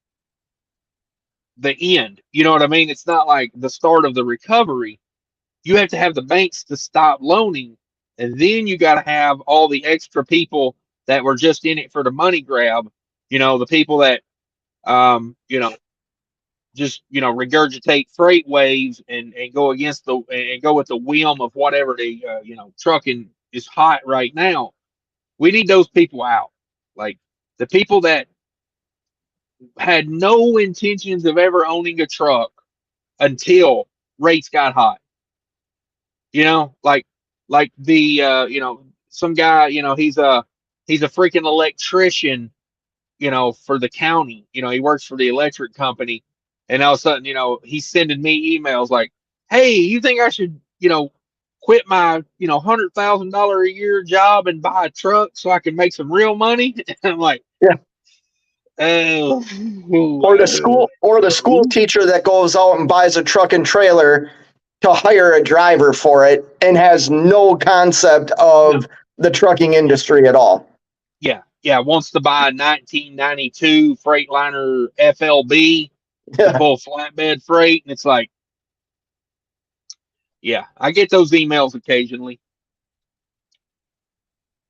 the end. You know what I mean? It's not like the start of the recovery. You have to have the banks to stop loaning, and then you got to have all the extra people that were just in it for the money grab. The people that just regurgitate freight waves and go against and go with the whim of whatever the trucking is hot right now. We need those people out. Like the people that had no intentions of ever owning a truck until rates got hot. Like the some guy, he's a freaking electrician, for the county. He works for the electric company, and all of a sudden, he's sending me emails like, hey, you think I should quit my, $100,000 a year job and buy a truck so I can make some real money. And I'm like, Yeah. oh, Or the school teacher that goes out and buys a truck and trailer to hire a driver for it and has no concept of the trucking industry at all. yeah, wants to buy a 1992 Freightliner FLB to pull flatbed freight, and it's like, yeah, I get those emails occasionally.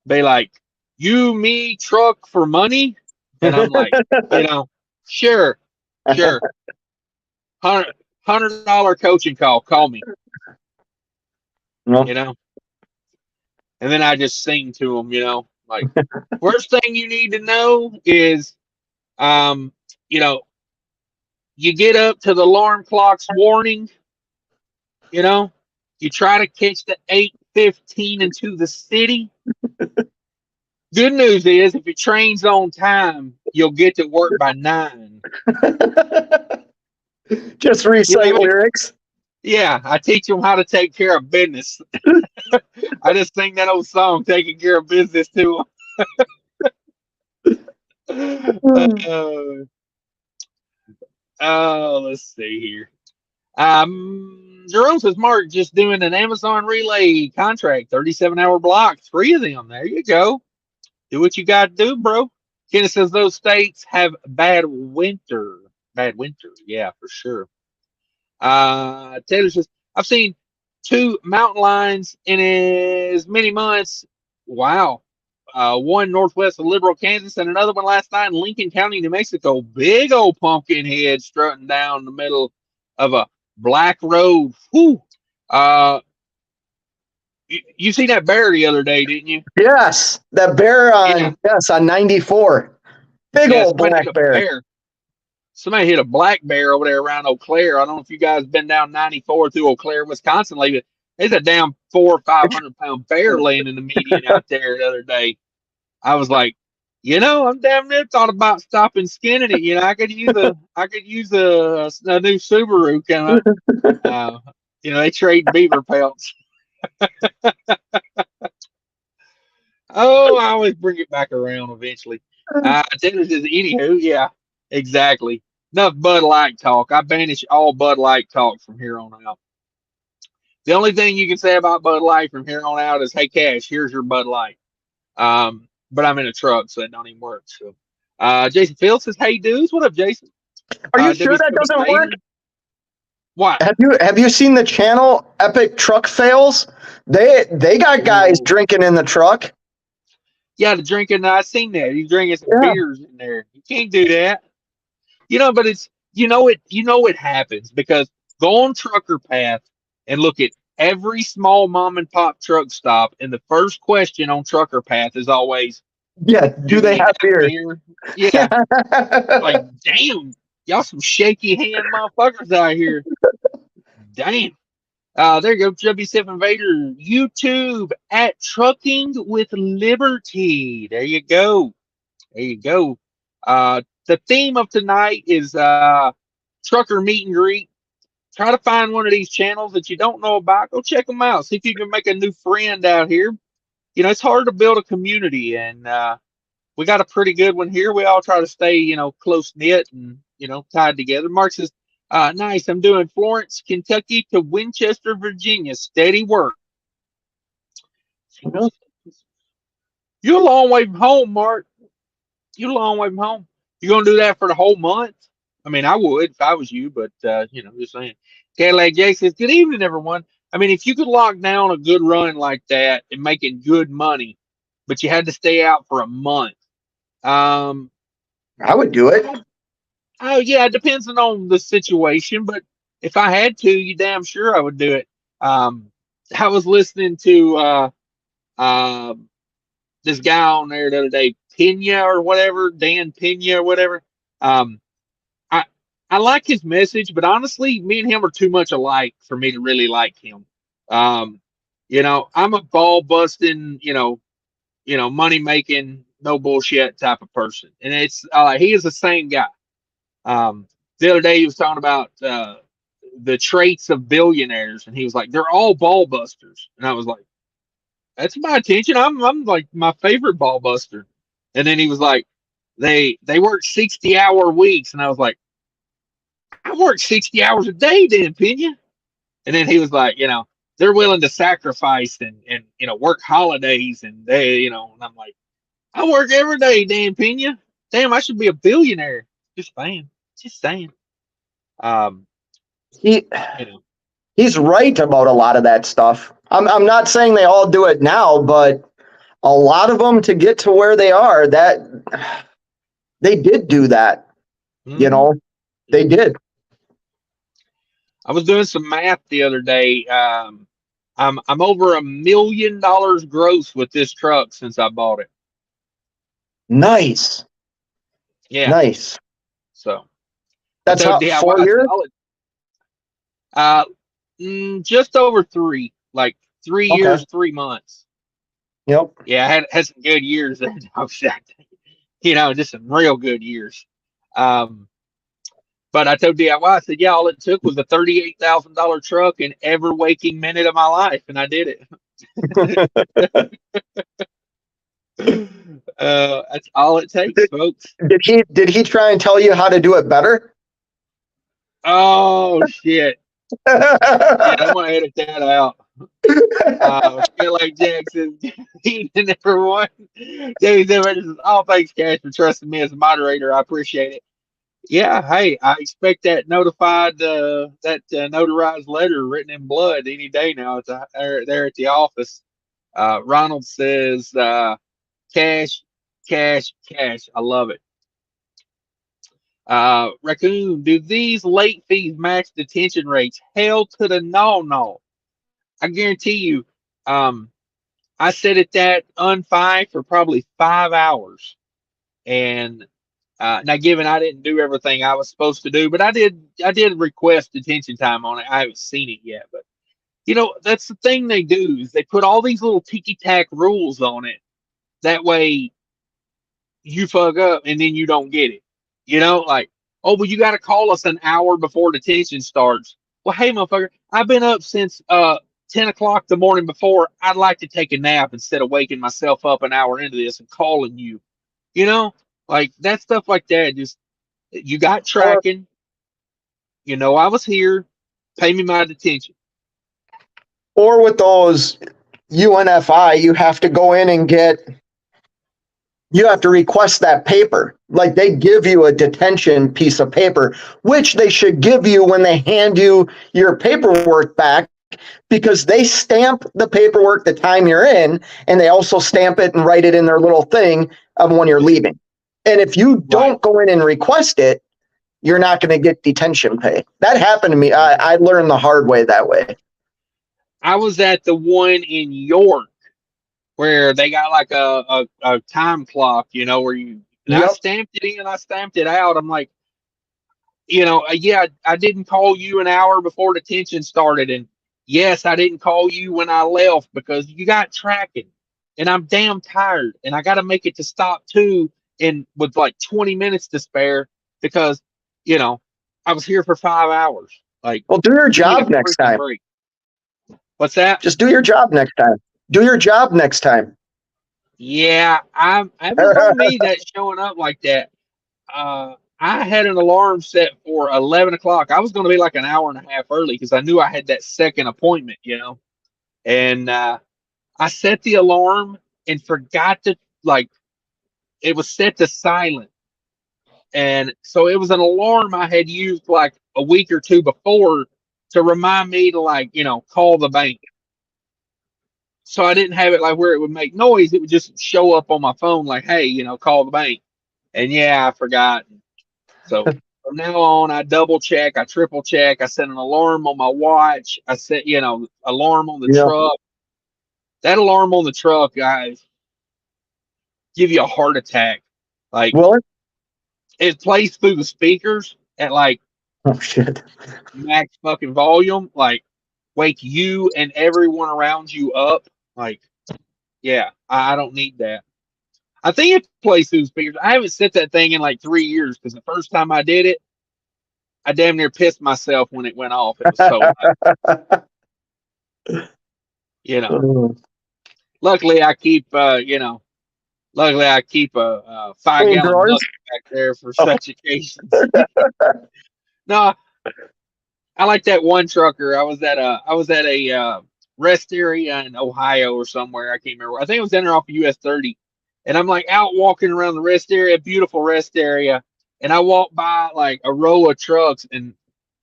They like, you, me, truck for money, and I'm like, sure, $100 coaching call, call me, No. and then I just sing to them, like, first thing you need to know is, you get up to the alarm clock's warning, you try to catch the 8:15 into the city. Good news is, if your train's on time, you'll get to work by 9. Just recite lyrics. Yeah, I teach them how to take care of business. I just sing that old song, taking care of business to them. Let's see here. Jerome says, Mark, just doing an Amazon relay contract, 37-hour block, 3 of them. There you go. Do what you got to do, bro. Kenneth says those states have bad winter. Bad winter. Yeah, for sure. Taylor says, I've seen 2 mountain lions in as many months. Wow. One northwest of Liberal, Kansas, and another one last night in Lincoln County, New Mexico. Big old pumpkin head strutting down the middle of a black road. Whew. You seen that bear the other day, didn't you? Yes, that bear on on 94. Big old black bear. Somebody hit a black bear over there around Eau Claire. I don't know if you guys been down 94 through Eau Claire, Wisconsin lately. There's a damn 400 or 500 pound bear laying in the median out there the other day. I was like, I'm damn near thought about stopping skinning it. I could use a new Subaru kind of. They trade beaver pelts. Oh, I always bring it back around eventually. Taylor says, anywho, yeah, exactly. Enough Bud Light talk. I banish all Bud Light talk from here on out. The only thing you can say about Bud Light from here on out is, hey, Cash, here's your Bud Light. But I'm in a truck, so it don't even work. So, Jason Fields says, hey, dudes. What up, Jason? Are you sure that doesn't work? What? Have you seen the channel Epic Truck Fails? They got guys drinking in the truck. Yeah, the drinking. I seen that. He's drinking some beers in there. You can't do that. But it's it happens because go on Trucker Path and look at every small mom and pop truck stop, and the first question on Trucker Path is always, do they have beer? Yeah. Like, damn, y'all some shaky hand motherfuckers out here. Damn. There you go, W7 Vader, YouTube at Trucking with Liberty. There you go. The theme of tonight is trucker meet and greet. Try to find one of these channels that you don't know about. Go check them out. See if you can make a new friend out here. It's hard to build a community, and we got a pretty good one here. We all try to stay, close knit and tied together. Mark says, nice. I'm doing Florence, Kentucky to Winchester, Virginia. Steady work. You're a long way from home, Mark. You're a long way from home. You gonna do that for the whole month? I mean, I would if I was you, but just saying. Cadillac Jay says, good evening, everyone. I mean, if you could lock down a good run like that and making good money, but you had to stay out for a month, I would do it. Oh yeah, it depends on the situation, but if I had to, you damn sure I would do it. I was listening to this guy on there the other day, Pena or whatever, Dan Pena or whatever. I like his message, but honestly, me and him are too much alike for me to really like him. I'm a ball busting, money making, no bullshit type of person, and it's he is the same guy. The other day he was talking about the traits of billionaires, and he was like, they're all ball busters, and I was like, that's my attention. I'm like my favorite ball buster. And then he was like, they work 60-hour weeks, and I was like, I work 60 hours a day, Dan Pena. And then he was like, they're willing to sacrifice and work holidays, and and I'm like, I work every day, Dan Pena. Damn, I should be a billionaire. Just saying. Just saying. Um, He you know, he's right about a lot of that stuff. I'm not saying they all do it now, but a lot of them to get to where they are, that they did do that. mhm. They did. I was doing some math the other day. I'm over $1 million gross with this truck since I bought it. Nice. Yeah. Nice. So I That's told how, DIY, 4 years? uh, just over three, like 3 years, Okay. 3 months. Yep. Yeah, I had some good years there. Just some real good years. Um, but I told DIY, I said, yeah, all it took was a $38,000 truck in every waking minute of my life, and I did it. That's all it takes, Did, folks. did he try and tell you how to do it better? Oh shit! Yeah, I'm gonna edit that out. Shit like Jackson, he number one. David says, "Oh, thanks, Cash, for trusting me as a moderator. I appreciate it." Yeah, hey, I expect that notarized letter written in blood any day now. It's there at the office. Ronald says, "Cash, cash, cash." I love it. Raccoon, do these late fees match detention rates? Hell to the no. I guarantee you, um, I sat at that unfi for probably 5 hours. And now, given I didn't do everything I was supposed to do, but I did request detention time on it. I haven't seen it yet, but that's the thing they do is they put all these little ticky tack rules on it. That way, you fuck up and then you don't get it. Like, oh, but you got to call us an hour before detention starts. Well, hey, motherfucker, I've been up since 10 o'clock the morning before. I'd like to take a nap instead of waking myself up an hour into this and calling you. Like that stuff like that. Just you got or tracking. I was here. Pay me my detention. or with those UNFI, you have to request that paper. Like, they give you a detention piece of paper, which they should give you when they hand you your paperwork back, because they stamp the paperwork the time you're in, and they also stamp it and write it in their little thing of when you're leaving. And if you Right. don't go in and request it, you're not going to get detention pay. That happened to me. I learned the hard way that way. I was at the one in York where they got like a time clock, where and I Yep. stamped it in, I stamped it out. I'm like, yeah, I didn't call you an hour before detention started. And yes, I didn't call you when I left because you got tracking. And I'm damn tired. And I got to make it to stop two and with like 20 minutes to spare because, I was here for 5 hours. Like, Well, do your give me a job next freaking time. break. What's that? Just do your job next time. Do your job next time. Yeah, it was on me that showing up like that. I had an alarm set for 11 o'clock. I was going to be like an hour and a half early because I knew I had that second appointment, and I set the alarm and forgot to, like, it was set to silent. And so it was an alarm I had used like a week or two before to remind me to, like, call the bank. So I didn't have it like where it would make noise. It would just show up on my phone like, hey, call the bank. And yeah, I forgot. So from now on, I double check, I triple check, I set an alarm on my watch, I set, alarm on the Yeah. truck. That alarm on the truck, guys, give you a heart attack. Like, Will it? it plays through the speakers at like Oh, shit. max fucking volume, like wake you and everyone around you up. Like, yeah, I don't need that. I think it plays through the speakers. I haven't set that thing in like 3 years because the first time I did it, I damn near pissed myself when it went off. It was so loud. You know. Mm. Luckily, I keep luckily I keep a Clean 5-gallon drawers. bucket back there for Oh. such occasions. No, I like that one trucker. I was at a rest area in Ohio or somewhere. I can't remember. I think it was in there off of US 30. And I'm like out walking around the rest area, beautiful rest area. And I walk by like a row of trucks, and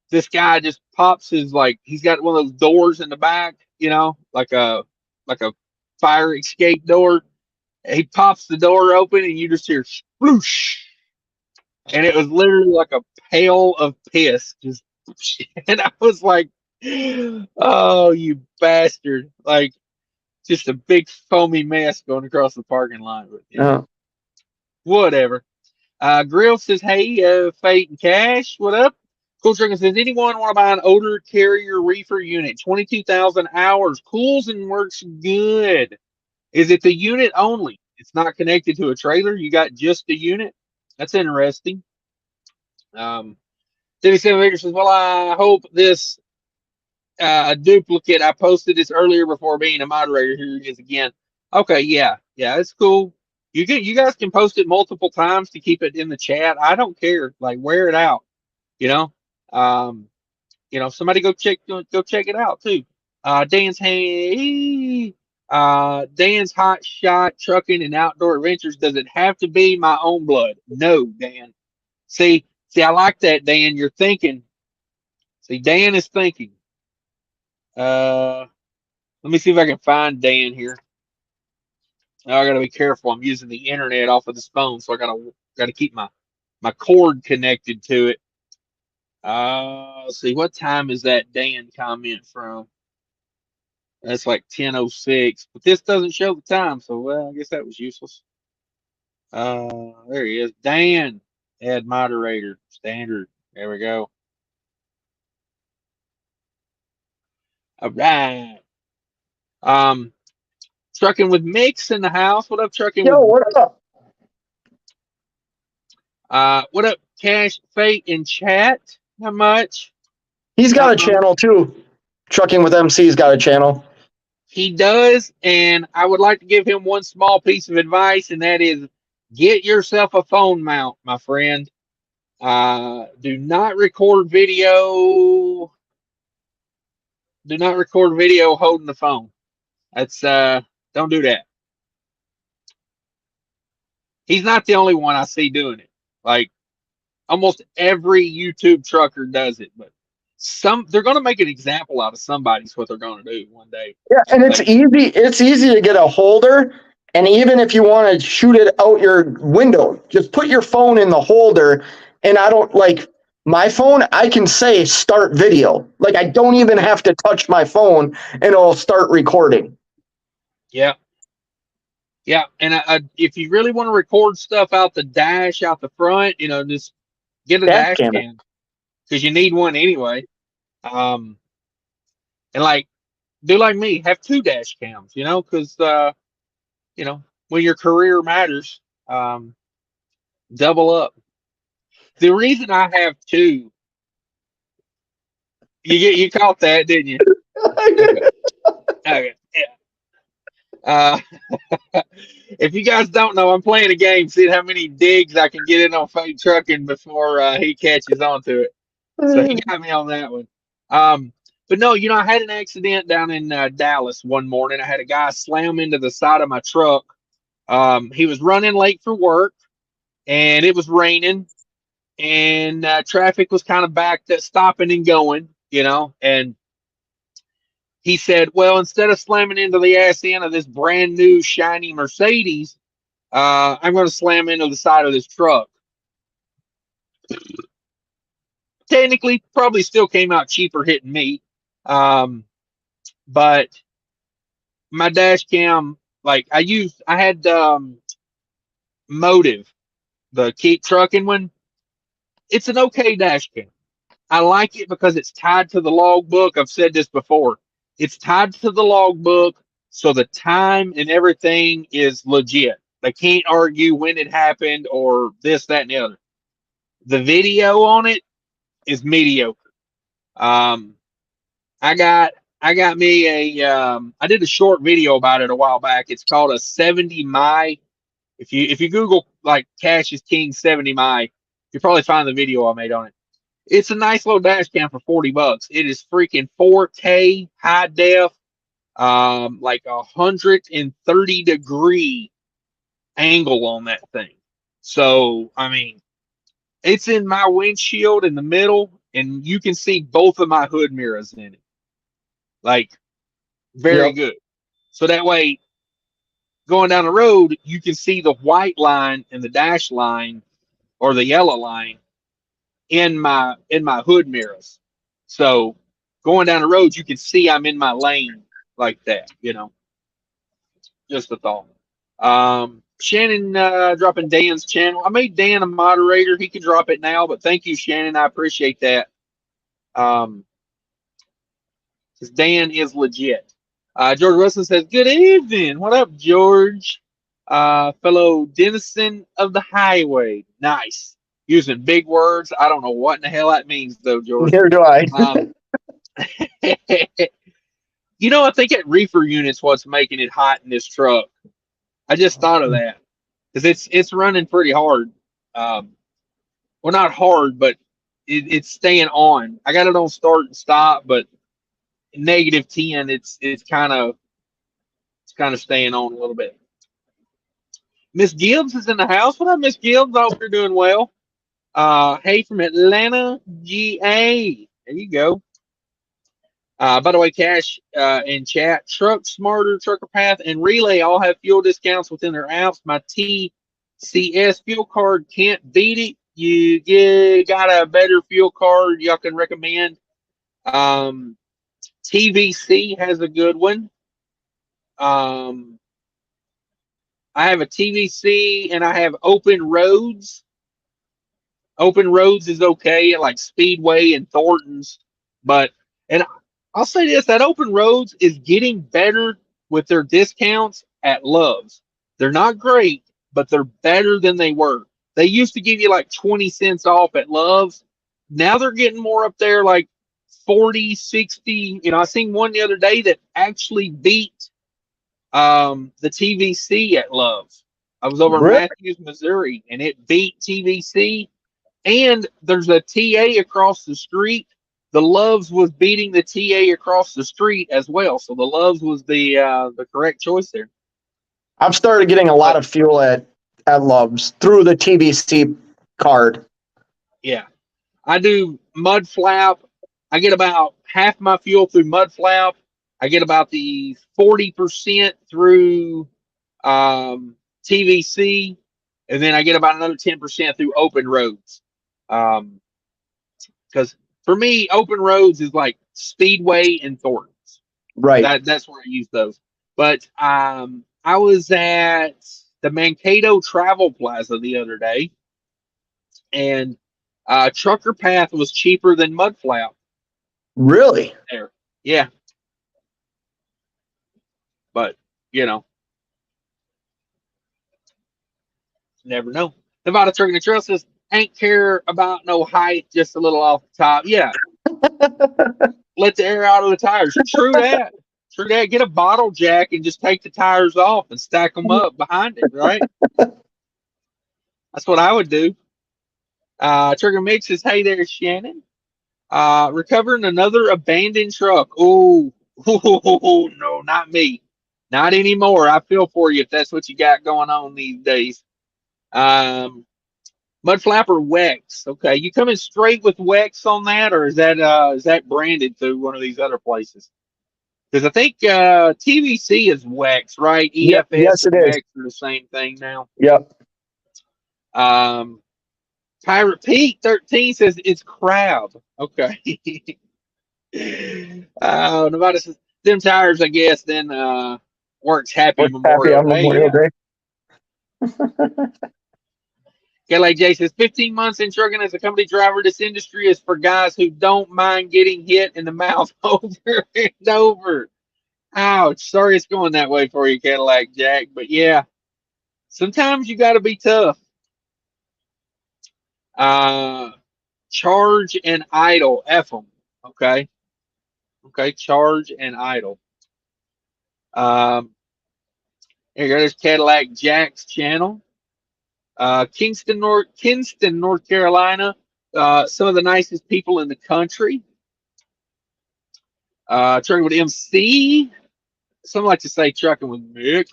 this guy just pops his, like, he's got one of those doors in the back, like a fire escape door. He pops the door open, and you just hear sploosh, and it was literally like a pail of piss, just. And I was like, "Oh, you bastard!" Like, just a big foamy mess going across the parking lot. But Yeah. whatever. Grill says, "Hey, Fate and Cash, what up?" Cool Trucking says, "Anyone want to buy an odor carrier reefer unit? 22,000 hours, cools and works good. Is it the unit only? It's not connected to a trailer. You got just the unit. That's interesting." 37 Acres says, "Well, I hope this duplicate. I posted this earlier before being a moderator. Here it is again." Okay, yeah, it's cool. You guys can post it multiple times to keep it in the chat. I don't care. Like, wear it out. You know, um, somebody go check it out too. Dan's hot shot trucking and outdoor adventures. Does it have to be my own blood? No, Dan. See, I like that, Dan. You're thinking. See, Dan is thinking. Let me see if I can find Dan here. I gotta be careful. I'm using the internet off of this phone, so I gotta keep my cord connected to it. Let's see, what time is that Dan comment from? That's like 10:06, but this doesn't show the time, so well, I guess that was useless. There he is. Dan, add moderator, standard. There we go. All right. Um, Trucking with Mix in the house. What up, trucking Yo, with? what up? What up, Cash, Fate in chat? Not much. He's got a channel too. Trucking with MC's got a channel. He does, and I would like to give him one small piece of advice, and that is get yourself a phone mount, my friend. Do not record video. Do not record video holding the phone. That's don't do that. He's not the only one I see doing it. Like, almost every YouTube trucker does it, but they're going to make an example out of somebody's what they're going to do one day. Yeah, and it's Like, easy. It's easy to get a holder, and even if you want to shoot it out your window, just put your phone in the holder. And I don't like my phone. I can say start video. Like I don't even have to touch my phone, and it'll start recording. yeah. Yeah, and if you really want to record stuff out the dash, out the front, just get a dash cam because you need one anyway. And like, do like me, have 2 dash cams, because when your career matters, double up. The reason I have 2, you caught that, didn't you? Okay. Yeah. If you guys don't know, I'm playing a game, seeing how many digs I can get in on Fake Trucking before he catches on to it. So he got me on that one. But no, I had an accident down in Dallas one morning. I had a guy slam into the side of my truck. He was running late for work, and it was raining, and traffic was kind of backed up, stopping and going, and he said, well, instead of slamming into the ass end of this brand new shiny Mercedes, I'm going to slam into the side of this truck. Technically, probably still came out cheaper hitting me. But my dash cam, like I had Motive, the Keep Trucking one. It's an okay dash cam. I like it because it's tied to the logbook. I've said this before. It's tied to the logbook, so the time and everything is legit. They can't argue when it happened or this, that, and the other. The video on it is mediocre. I got me I did a short video about it a while back. It's called a 70 mi. If you Google like Cash is King 70 mi, you'll probably find the video I made on it. It's a nice little dash cam for $40. It is freaking 4K high def, like 130-degree angle on that thing. So I mean, it's in my windshield in the middle, and you can see both of my hood mirrors in it. Like, very good. So that way, going down the road, you can see the white line and the dash line or the yellow line in my hood mirrors. So going down the road, you can see I'm in my lane like that, you know. Just a thought. Shannon dropping Dan's channel. I made Dan a moderator. He can drop it now, but thank you, Shannon. I appreciate that. Because Dan is legit. George Wilson says, good evening. What up, George? Fellow denizen of the highway. Nice. Using big words. I don't know what in the hell that means, though, George. Neither do I. You know, I think at reefer units what's making it hot in this truck. I just thought of that. Because it's running pretty hard. Well, not hard, but it's staying on. I got it on start and stop, but -10, it's kind of staying on a little bit. Miss Gibbs is in the house. What up, Miss Gibbs? I hope you're doing well. Hey, from Atlanta, GA. There you go. By the way, Cash in chat, Truck Smarter, Trucker Path, and Relay all have fuel discounts within their apps. My TCS fuel card can't beat it. You got a better fuel card y'all can recommend. TVC has a good one. I have a TVC and I have Open Roads. Open Roads is okay at like Speedway and Thornton's, but and I'll say this, that Open Roads is getting better with their discounts at Love's. They're not great, but they're better than they were. They used to give you like 20 cents off at Love's. Now they're getting more up there like 40, 60. You know, I seen one the other day that actually beat the TVC at Love's. I was over in Matthews, Missouri, and it beat TVC. And there's a TA across the street. The Love's was beating the TA across the street as well. So the Love's was the correct choice there. I've started getting a lot of fuel at Love's through the TVC card. Yeah. I do Mudflap. I get about half my fuel through Mudflap. I get about the 40% through TVC, and then I get about another 10% through Open Roads. Because for me, Open Roads is like Speedway and Thornton's. Right. That's where I use those. But I was at the Mankato Travel Plaza the other day, and Trucker Path was cheaper than Mudflap. Really? There. Yeah. But, you know, never know. Nevada Trucking and Trail says, ain't care about no height, just a little off the top. Yeah. Let the air out of the tires. True that. True that. Get a bottle jack and just take the tires off and stack them up behind it, right? That's what I would do. Trigger Mix says, hey there, Shannon. Recovering another abandoned truck. Oh, no, not me. Not anymore. I feel for you if that's what you got going on these days. Mudflap or Wex? Okay, you coming straight with Wex on that, or is that branded through one of these other places? Because I think TVC is Wex, right? Yep. EFS Yes, and it is. Wex are the same thing now. Yep. Pirate Pete 13 says it's crab. Okay. Nevada says them tires, I guess, then works happy Memorial Day. Kelly J says 15 months in trucking as a company driver. This industry is for guys who don't mind getting hit in the mouth over and over. Ouch. Sorry it's going that way for you, Cadillac Jack. But yeah, sometimes you got to be tough. charge and idle, F them. Okay. Okay. Charge and idle. Um, here goes Cadillac Jack's channel. Kinston, North Carolina. Some of the nicest people in the country. Trucking with MC. Some like to say trucking with Mick.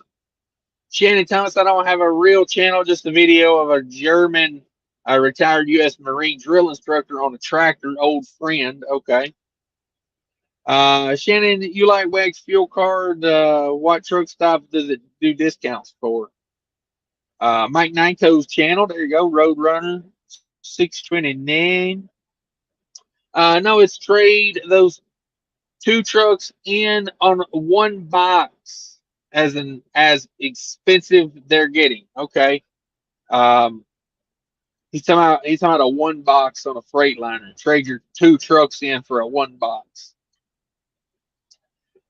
Shannon Thomas, I don't have a real channel, just a video of a German retired U.S. Marine drill instructor on a tractor, old friend. Okay. Shannon, you like Wax Fuel Card? What truck stop does it do discounts for? Mike Nanko's channel. There you go. Roadrunner 629. No, it's trade those 2 trucks in on 1 box as expensive they're getting. Okay. He's talking about a 1 box on a Freightliner. Trade your 2 trucks in for a 1 box.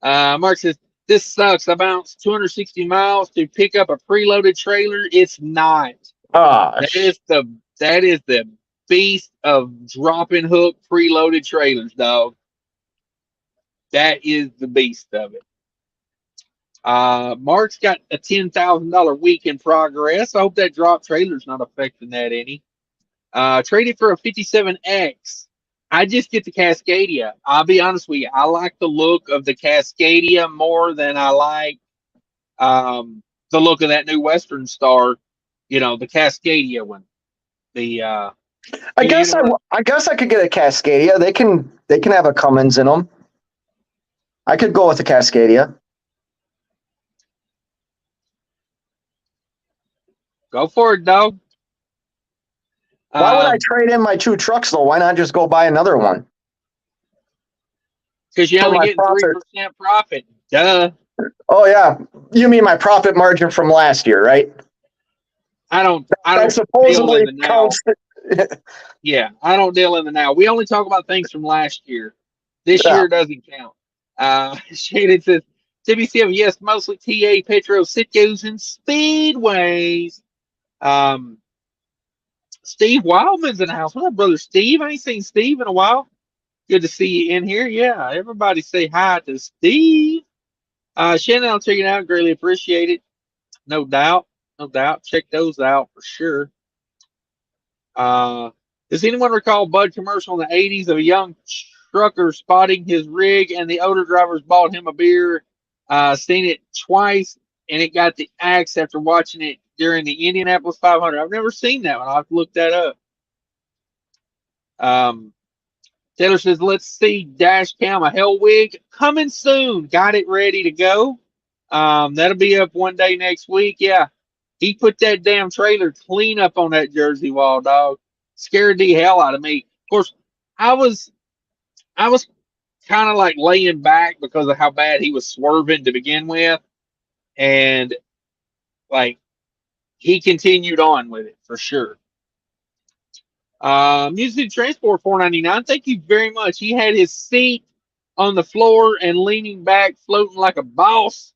Mark says, this sucks. I bounced 260 miles to pick up a preloaded trailer. It's not. That is the beast of dropping hook preloaded trailers, dog. That is the beast of it. Mark's got a $10,000 week in progress. I hope that drop trailer's not affecting that any. Traded for a 57X. I just get the Cascadia. I'll be honest with you. I like the look of the Cascadia more than I like the look of that new Western Star. You know, the Cascadia one. I guess I could get a Cascadia. They can have a Cummins in them. I could go with the Cascadia. Go for it, dog. Why would I trade in my 2 trucks though? Why not just go buy another one? Because you only get 3% profit. Duh. Oh yeah, you mean my profit margin from last year, right? I don't supposedly deal in the now. Yeah, I don't deal in the now. We only talk about things from last year. This year doesn't count. Shannon says, WCF, yes, mostly TA, Petro, Sitkos, and Speedways. Steve Wildman's in the house. What up, brother Steve? I ain't seen Steve in a while. Good to see you in here. Yeah, everybody say hi to Steve. Shannon, I'll check it out. Greatly appreciate it. No doubt. No doubt. Check those out for sure. Does anyone recall Bud commercial in the 80s of a young trucker spotting his rig and the older drivers bought him a beer? Seen it twice and it got the axe after watching it during the Indianapolis 500. I've never seen that one. I'll have to look that up. Taylor says, let's see dash cam a hell wig coming soon. Got it ready to go. That'll be up one day next week. Yeah. He put that damn trailer clean up on that Jersey wall, dog. Scared the hell out of me. Of course, I was kind of like laying back because of how bad he was swerving to begin with. And like he continued on with it for sure. Music Transport $4.99. Thank you very much. He had his seat on the floor and leaning back, floating like a boss,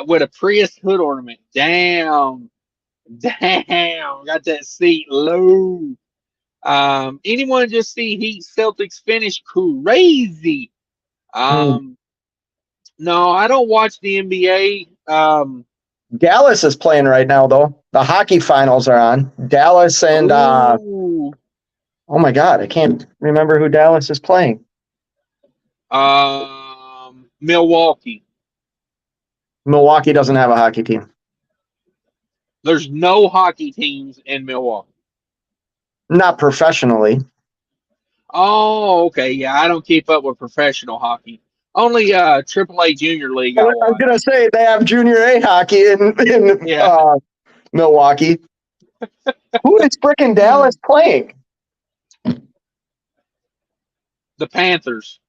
with a Prius hood ornament. Damn, got that seat low. Anyone just see Heat Celtics finish crazy? No, I don't watch the NBA. Dallas is playing right now, though. The hockey finals are on. Dallas and oh my God, I can't remember who Dallas is playing. Milwaukee. Milwaukee doesn't have a hockey team. There's no hockey teams in Milwaukee. Not professionally. Oh, okay. Yeah, I don't keep up with professional hockey. Only AAA Junior League. I was gonna say they have Junior A hockey in Milwaukee. Who is frickin' Dallas playing? The Panthers.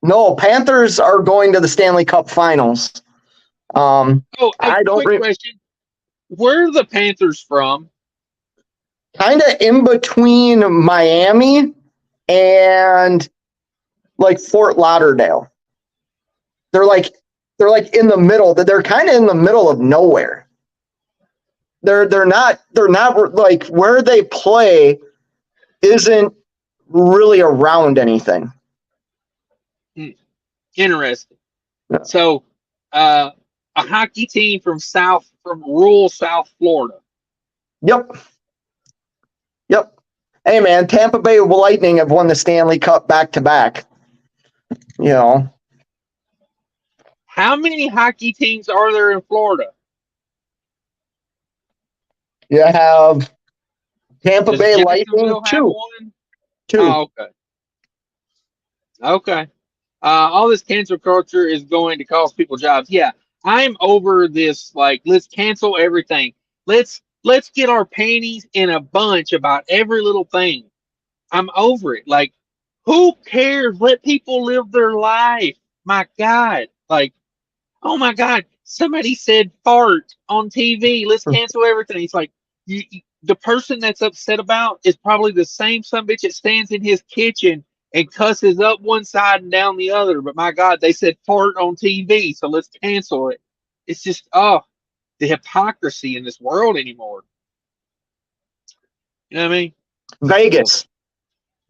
No, Panthers are going to the Stanley Cup Finals. I don't. Quick question: where are the Panthers from? Kind of in between Miami and like Fort Lauderdale. They're like in the middle. They're kind of in the middle of nowhere. They're not like where they play isn't really around anything. Interesting. Yeah. So, a hockey team from rural South Florida. Yep. Hey man, Tampa Bay Lightning have won the Stanley Cup back to back. You know. How many hockey teams are there in Florida? You have Tampa Does Bay Lightning, Jacksonville have one? two. Oh, okay. Okay. All this cancel culture is going to cost people jobs. Yeah, I'm over this. Like, let's cancel everything. Let's get our panties in a bunch about every little thing. I'm over it. Like, who cares? Let people live their life. My God. Like, oh my God, somebody said fart on TV. Let's cancel everything. It's like the person that's upset about is probably the same son bitch that stands in his kitchen and cusses up one side and down the other. But my God, they said fart on TV, so let's cancel it. It's just the hypocrisy in this world anymore. You know what I mean? Vegas.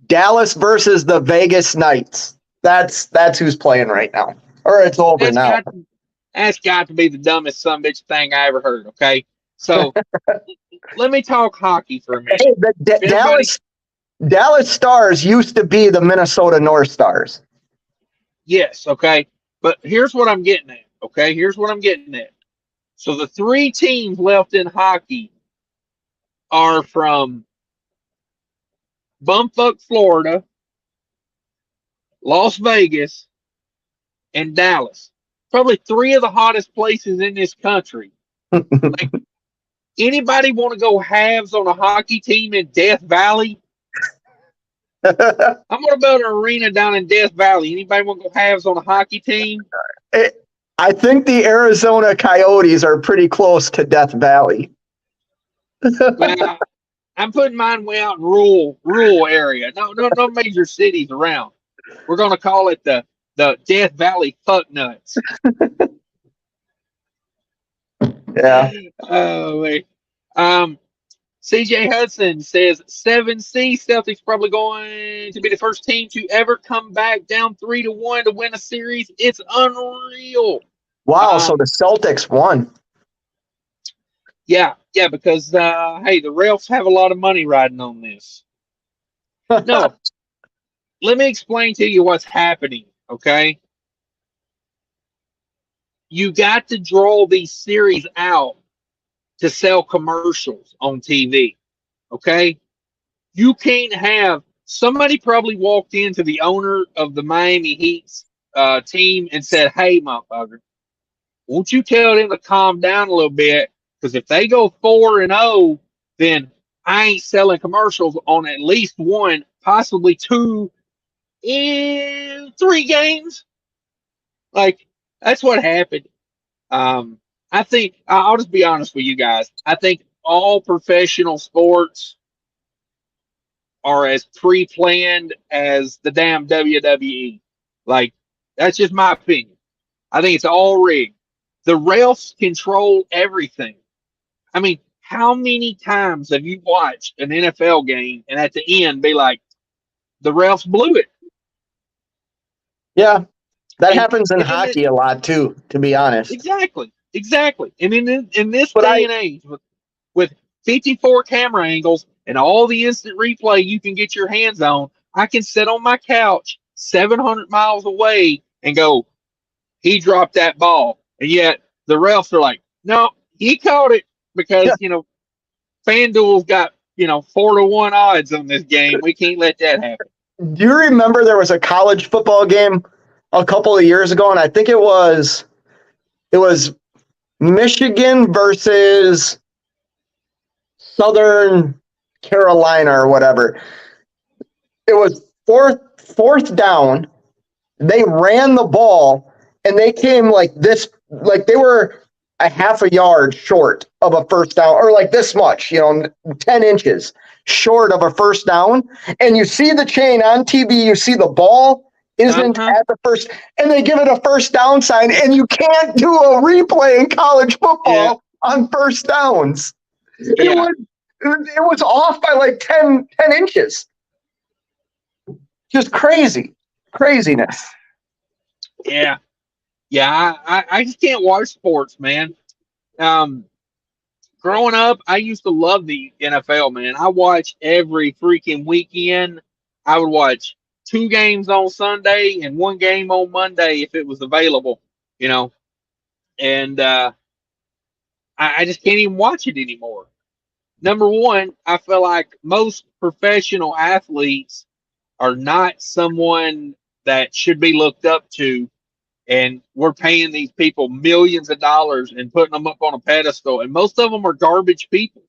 Dallas versus the Vegas Knights. That's who's playing right now. Or it's over now. That's got to be the dumbest son bitch thing I ever heard. Okay, so let me talk hockey for a minute. Hey, the Dallas Stars used to be the Minnesota North Stars. Yes, okay, but here's what I'm getting at. Okay, here's what I'm getting at. So the three teams left in hockey are from Bumfuck, Florida, Las Vegas, and Dallas. Probably three of the hottest places in this country. Like, anybody want to go halves on a hockey team in Death Valley? I'm going to build an arena down in Death Valley. Anybody want to go halves on a hockey team? I think the Arizona Coyotes are pretty close to Death Valley. Well, I'm putting mine way out in rural area. No major cities around. We're going to call it the Death Valley Fuck Nuts. Yeah. Oh, wait. CJ Hudson says 7C Celtics probably going to be the first team to ever come back down 3-1 to win a series. It's unreal. Wow, so the Celtics won. Yeah, because hey, the refs have a lot of money riding on this. No, let me explain to you what's happening, okay? You got to draw these series out to sell commercials on TV, okay? You can't have somebody probably walked into the owner of the Miami Heat's team and said, "Hey, motherfucker, won't you tell them to calm down a little bit? Because if they go 4-0, then I ain't selling commercials on at least one, possibly two, in 3 games." Like, that's what happened. I think I'll just be honest with you guys. I think all professional sports are as pre-planned as the damn WWE. Like, that's just my opinion. I think it's all rigged. The refs control everything. I mean, how many times have you watched an NFL game and at the end be like, the refs blew it? Yeah, that happens in hockey a lot too, to be honest. Exactly. And in this day and age, with 54 camera angles and all the instant replay you can get your hands on, I can sit on my couch 700 miles away and go, he dropped that ball. And yet the refs are like, no, he caught it because, FanDuel's got, 4-1 odds on this game. We can't let that happen. Do you remember there was a college football game a couple of years ago, and I think it was Michigan versus Southern Carolina or whatever. It was fourth down. They ran the ball and they came like this, like they were a half a yard short of a first down, or like this much, 10 inches short of a first down. And you see the chain on TV, you see the ball isn't at the first, and they give it a first down sign, and you can't do a replay in college football on first downs. It was off by like 10 inches. Just craziness. Yeah. Yeah, I just can't watch sports, man. Growing up, I used to love the NFL, man. I watched every freaking weekend. I would watch 2 games on Sunday and 1 game on Monday if it was available, you know. And I just can't even watch it anymore. Number one, I feel like most professional athletes are not someone that should be looked up to, and we're paying these people millions of dollars and putting them up on a pedestal, and most of them are garbage people.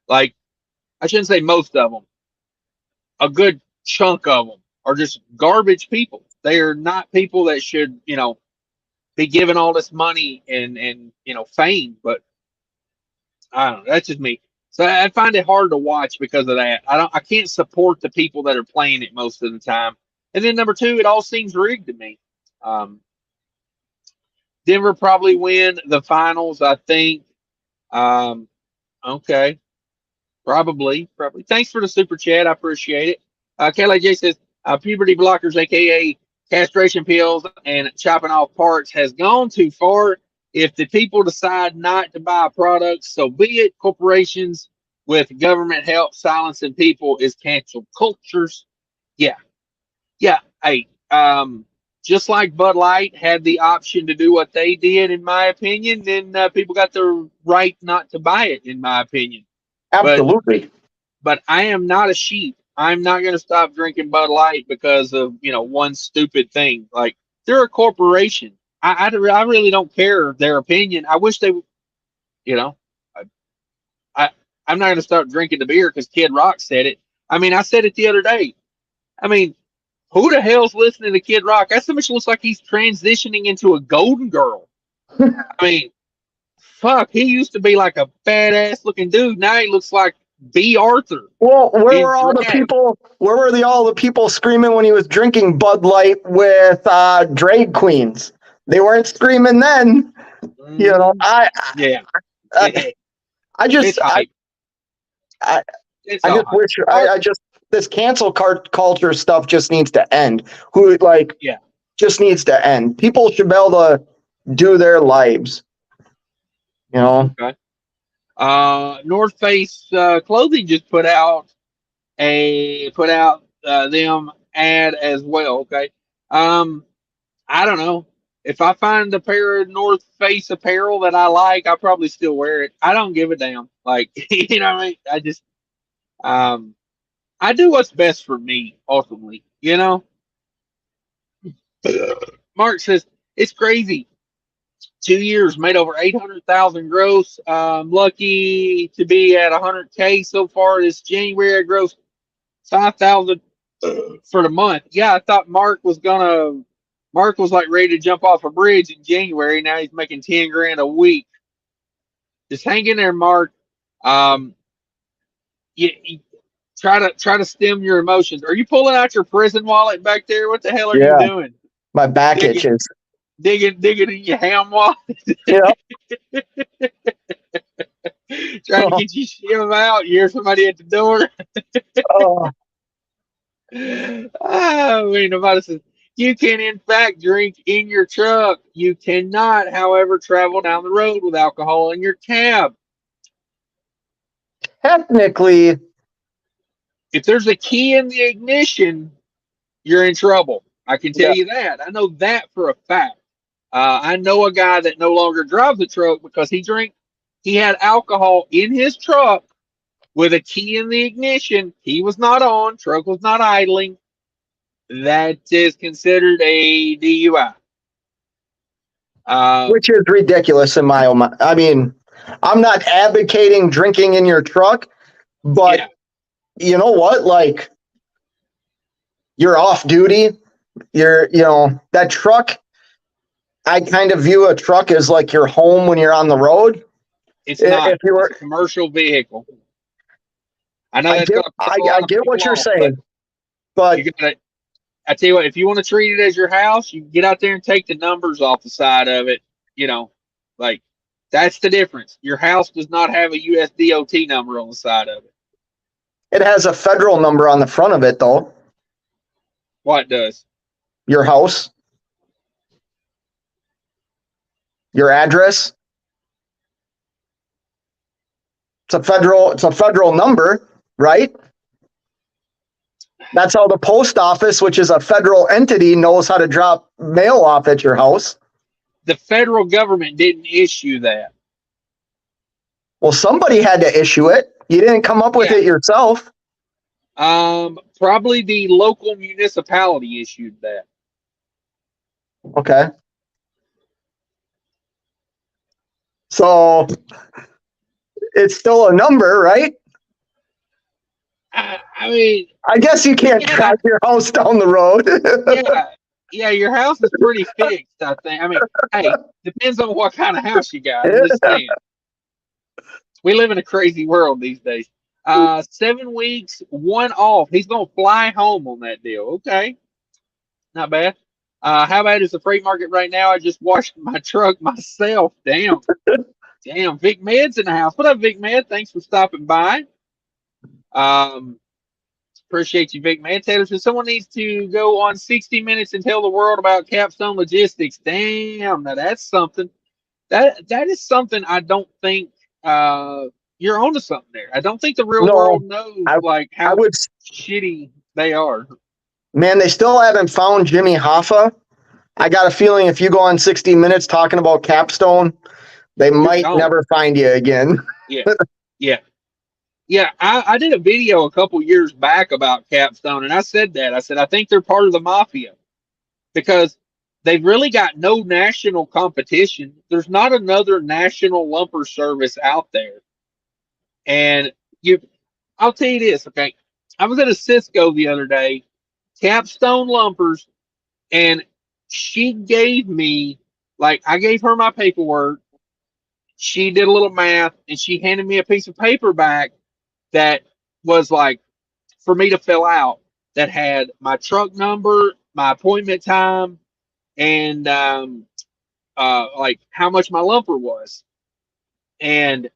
Like, I shouldn't say most of them, a good chunk of them are just garbage people. They are not people that should, be given all this money and fame. But I don't know, that's just me. So I find it hard to watch because of that. I can't support the people that are playing it most of the time. And then number two, it all seems rigged to me. Um, Denver probably win the finals, I think. Um, okay, probably. Thanks for the super chat. I appreciate it. Kelly J says puberty blockers, aka castration pills and chopping off parts, has gone too far. If the people decide not to buy products, so be it. Corporations with government help silencing people is cancel cultures. Yeah, yeah. Hey, just like Bud Light had the option to do what they did, in my opinion, then people got the right not to buy it, in my opinion. Absolutely. But I am not a sheep. I'm not going to stop drinking Bud Light because of one stupid thing. Like, they're a corporation. I really don't care their opinion. I wish they, you know, I I'm not going to start drinking the beer because Kid Rock said it. I mean, I said it the other day. I mean, who the hell's listening to Kid Rock? That so much looks like he's transitioning into a golden girl. I mean, fuck, he used to be like a badass looking dude. Now he looks like B. Arthur. Well, where in were all the drag. people? Where were all the people screaming when he was drinking Bud Light with drag queens? They weren't screaming then. Yeah. I just It's hype. I It's I all just hype. wish I just this cancel culture stuff just needs to end. Yeah. Just needs to end. People should be able to do their lives. Okay. North Face Clothing just put out them ad as well. Okay. I don't know. If I find a pair of North Face apparel that I like, I probably still wear it. I don't give a damn. Like, you know what I mean? Um, I do what's best for me, ultimately. Mark says, it's crazy. 2 years made over 800,000 gross. Lucky to be at 100K so far this January. I grossed 5,000 for the month. Yeah, I thought Mark was like ready to jump off a bridge in January. Now he's making 10 grand a week. Just hang in there, Mark. You try to stem your emotions. Are you pulling out your prison wallet back there? What the hell are you doing? My back itches. Digging in your ham wallet. Yeah. Trying to get you shim out. You hear somebody at the door. Oh. Nobody says you can in fact drink in your truck. You cannot, however, travel down the road with alcohol in your cab. Technically, If there's a key in the ignition, you're in trouble. I can tell you that. I know that for a fact. I know a guy that no longer drives a truck because he had alcohol in his truck with a key in the ignition. He was not on, truck was not idling. That is considered a DUI. which is ridiculous in my own mind. I mean, I'm not advocating drinking in your truck, but you know what? Like, you're off duty. That truck. I kind of view a truck as like your home when you're on the road. It's not. It's a commercial vehicle. I know I get what you're saying, but I tell you what, if you want to treat it as your house, you get out there and take the numbers off the side of it. Like, that's the difference. Your house does not have a USDOT number on the side of it. It has a federal number on the front of it, though. What does? Your house, your address. It's a federal number, right? That's how the post office, which is a federal entity, knows how to drop mail off at your house. The federal government didn't issue that. Well, somebody had to issue it. You didn't come up with it yourself. Probably the local municipality issued that. Okay. So it's still a number, right? I mean, I guess you can't drive your house down the road. yeah, your house is pretty fixed, I think. I mean, hey, depends on what kind of house you got. I'm just saying. We live in a crazy world these days. 7 weeks, 1 off. He's gonna fly home on that deal. Okay, not bad. How bad is the freight market right now? I just washed my truck myself. Damn. Vic Med's in the house. What up, Vic Med? Thanks for stopping by. Appreciate you, Vic Man. Taylor says someone needs to go on 60 Minutes and tell the world about Capstone Logistics. Damn, now that's something. That is something I don't think you're onto something there. I don't think the real world knows how shitty they are. Man, they still haven't found Jimmy Hoffa. I got a feeling if you go on 60 Minutes talking about Capstone, they might never find you again. Yeah, I did a video a couple years back about Capstone, and I said I think they're part of the mafia because they've really got no national competition. There's not another national lumper service out there. And I'll tell you this, okay? I was at a Cisco the other day, Capstone Lumpers, and she gave me, I gave her my paperwork. She did a little math, and she handed me a piece of paper back that was for me to fill out, that had my truck number, my appointment time, and how much my lumper was. And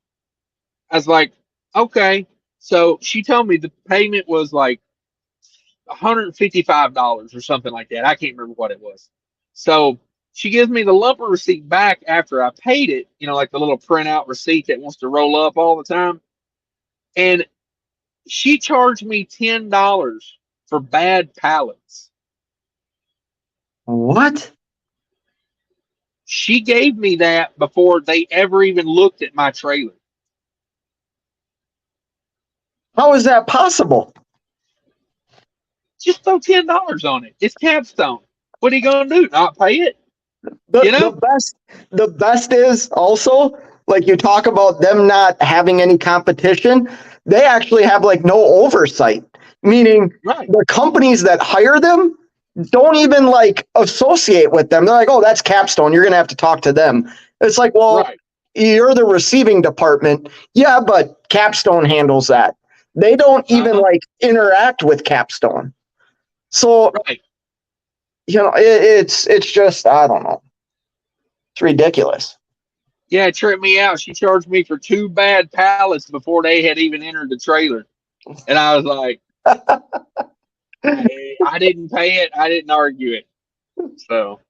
I was like, okay. So she told me the payment was $155 or something like that. I can't remember what it was. So she gives me the lumper receipt back after I paid it, like the little printout receipt that wants to roll up all the time. And she charged me $10 for bad pallets. What? She gave me that before they ever even looked at my trailer. How is that possible? Just throw $10 on it. It's Capstone. What are you gonna do? Not pay it? The best is also, you talk about them not having any competition. They actually have no oversight, meaning the companies that hire them don't even associate with them. They're like, oh, that's Capstone. You're going to have to talk to them. It's like, well, you're the receiving department. Yeah, but Capstone handles that. They don't even interact with Capstone. So, it's just, I don't know. It's ridiculous. Yeah, it tripped me out. She charged me for 2 bad pallets before they had even entered the trailer. And I was like, I didn't pay it. I didn't argue it. So,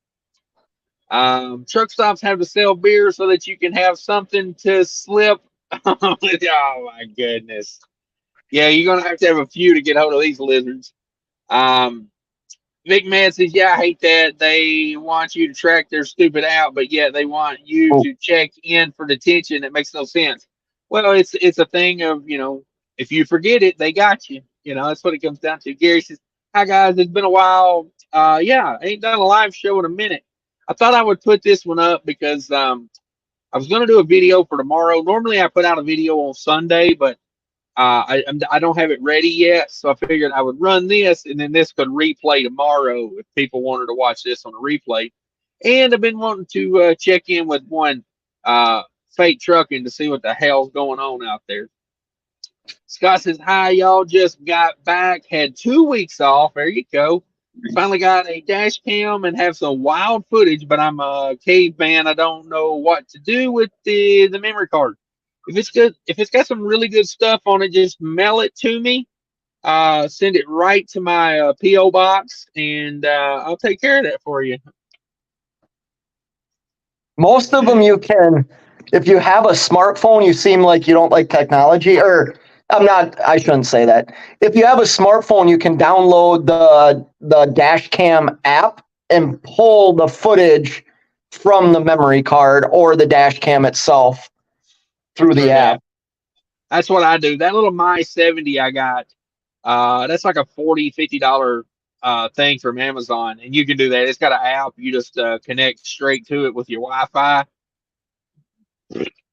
truck stops have to sell beer so that you can have something to slip. Oh, my goodness. Yeah, you're going to have a few to get hold of these lizards. Vic Man says, yeah, I hate that. They want you to track their stupid out, but yet they want you to check in for detention. That makes no sense. Well, it's a thing of, if you forget it, they got you. That's what it comes down to. Gary says, hi, guys. It's been a while. Yeah, I ain't done a live show in a minute. I thought I would put this one up because I was going to do a video for tomorrow. Normally, I put out a video on Sunday, but I don't have it ready yet, so I figured I would run this, and then this could replay tomorrow if people wanted to watch this on a replay. And I've been wanting to check in with one fake trucking to see what the hell's going on out there. Scott says, hi, y'all, just got back, had 2 weeks off. There you go. Finally got a dash cam and have some wild footage, but I'm a caveman. I don't know what to do with the memory card. If it's good, if it's got some really good stuff on it, just mail it to me. send it right to my PO box, and I'll take care of that for you. Most of them you can, if you have a smartphone, you seem like you don't like technology, or I shouldn't say that. If you have a smartphone, you can download the dash cam app and pull the footage from the memory card or the dash cam itself through the app. That's what I do. That little My 70 I got, that's like a $40-$50 thing from Amazon, and you can do that. It's got an app. You just connect straight to it with your Wi-Fi.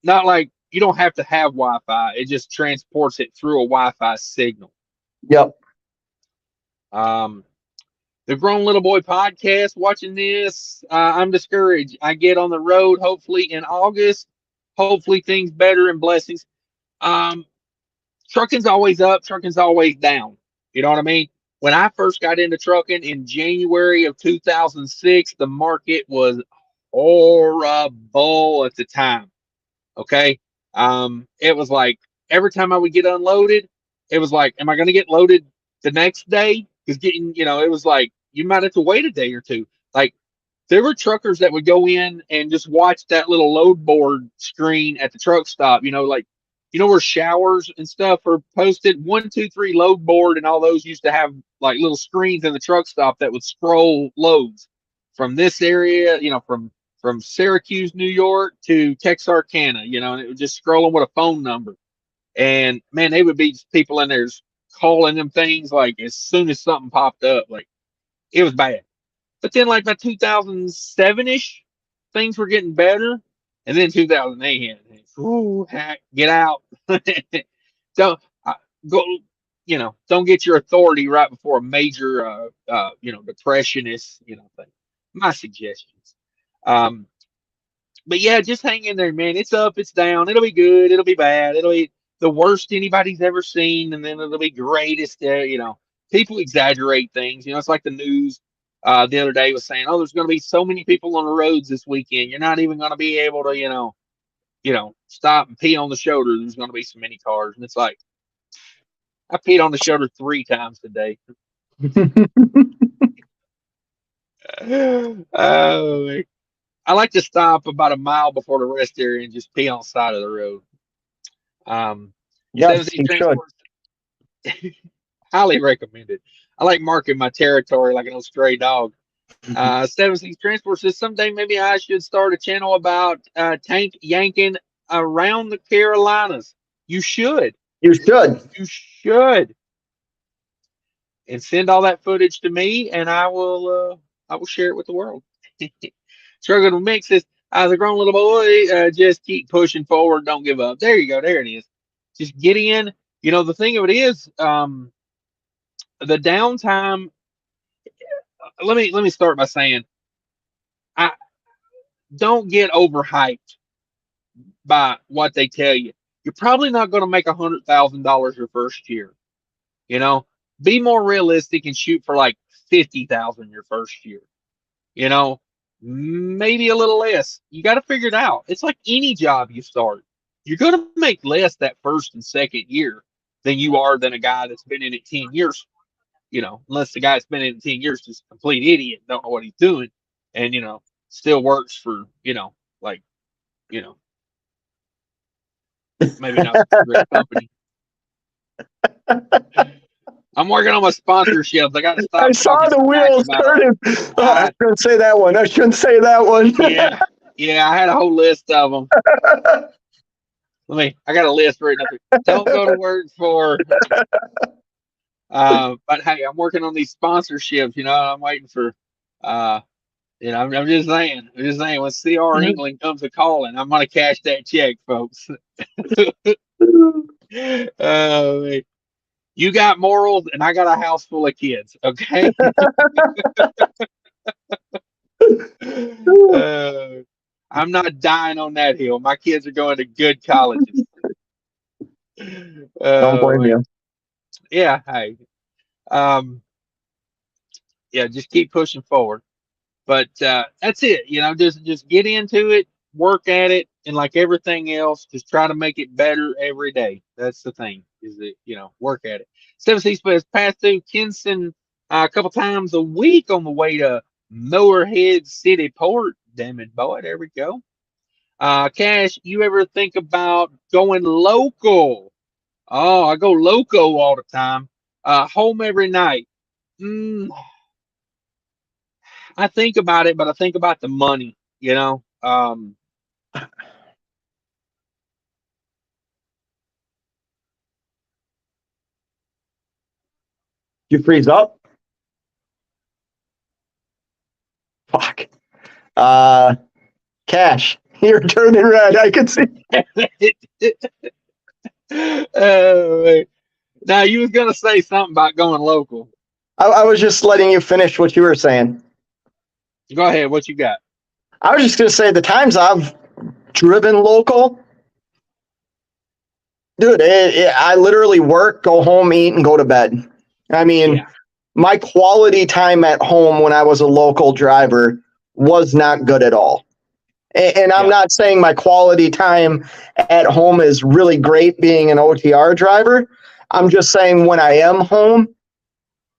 Not like you don't have to have Wi-Fi. It just transports it through a Wi-Fi signal. Yep. The Grown Little Boy podcast, watching this, I'm discouraged. I get on the road hopefully in August. Hopefully things better and blessings. Trucking's always up, trucking's always down. You know what I mean? When I first got into trucking in January of 2006, the market was horrible at the time. Okay. It was like every time I would get unloaded, it was like, am I going to get loaded the next day? Because getting, it was like you might have to wait a day or two. Like there were truckers that would go in and just watch that little load board screen at the truck stop, like, where showers and stuff are posted. 1, 2, 3 load board, and all those used to have like little screens in the truck stop that would scroll loads from this area, from Syracuse, New York to Texarkana, and it would just scroll them with a phone number. And man, they would be people in there calling them things like as soon as something popped up, like it was bad. But then like by 2007-ish, things were getting better. And then 2008, ooh, heck, get out. Don't go, don't get your authority right before a major, depressionist, thing. My suggestions. But yeah, just hang in there, man. It's up, it's down. It'll be good. It'll be bad. It'll be the worst anybody's ever seen, and then it'll be greatest. People exaggerate things. It's like the news the other day was saying, "Oh, there's going to be so many people on the roads this weekend. You're not even going to be able to, stop and pee on the shoulder. There's going to be so many cars." And it's like, I peed on the shoulder 3 times today. Oh, I like to stop about a mile before the rest area and just pee on the side of the road. Yes, you should. Highly recommended. I like marking my territory like an old stray dog. 17 Transport says someday maybe I should start a channel about tank yanking around the Carolinas. You should. You should. You should. And send all that footage to me, and I will share it with the world. Struggle to mix this. The Grown Little Boy, just keep pushing forward. Don't give up. There you go. There it is. Just get in. The thing of it is, the downtime. Let me start by saying, I don't get overhyped by what they tell you. You're probably not going to make $100,000 your first year. Be more realistic and shoot for like 50,000 your first year. Maybe a little less. You got to figure it out. It's like any job you start. You're going to make less that first and second year than you are than a guy that's been in it 10 years. Unless the guy's been in it 10 years is a complete idiot, don't know what he's doing, and still works for like maybe not a great company. I'm working on my sponsorships. I got to stop. I saw the wheels turning. I shouldn't say that one. I shouldn't say that one. Yeah. I had a whole list of them. I got a list written up. Don't go to work for. But hey, I'm working on these sponsorships. I'm waiting for. I'm just saying. When CR England comes a calling, I'm gonna cash that check, folks. You got morals, and I got a house full of kids. Okay. I'm not dying on that hill. My kids are going to good colleges. Don't blame you. Yeah. Hey. Yeah. Just keep pushing forward. But that's it. Just get into it, work at it, and like everything else, just try to make it better every day. That's the thing, is that, work at it. 7C says pass through Kinston a couple times a week on the way to Moorhead City Port. Damn it, boy, there we go. Cash, you ever think about going local? Oh, I go loco all the time. Home every night. Mm, I think about it, but I think about the money, You freeze up? Fuck. Cash, you're turning red. I can see. Now you was gonna say something about going local. I was just letting you finish what you were saying. Go ahead. What you got? I was just going to say the times I've driven local, dude, I literally work, go home, eat, and go to bed. I mean, my quality time at home when I was a local driver was not good at all. And I'm not saying my quality time at home is really great being an OTR driver. I'm just saying when I am home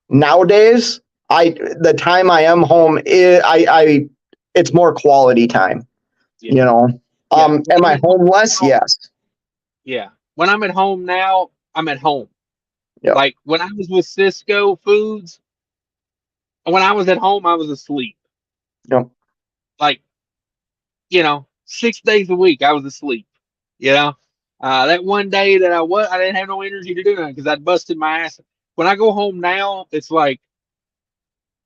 nowadays, the time I am home, it's more quality time. Am I home less? Yes. Yeah. When I'm at home now, I'm at home. Yep. Like when I was with Cisco Foods, when I was at home, I was asleep. Yep. Like, 6 days a week, I was asleep. That one day that I didn't have no energy to do nothing because I'd busted my ass. When I go home now, it's like,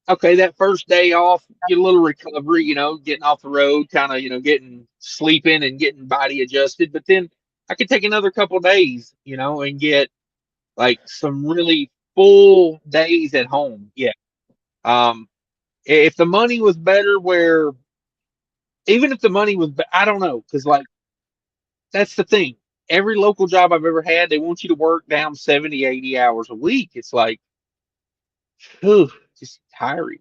okay, that first day off, get a little recovery, getting off the road, kind of, getting sleeping and getting body adjusted. But then I could take another couple of days, and get like some really full days at home. Yeah. If the money was better, even if the money was, I don't know, because like that's the thing. Every local job I've ever had, they want you to work down 70, 80 hours a week. It's like, whew, just tiring.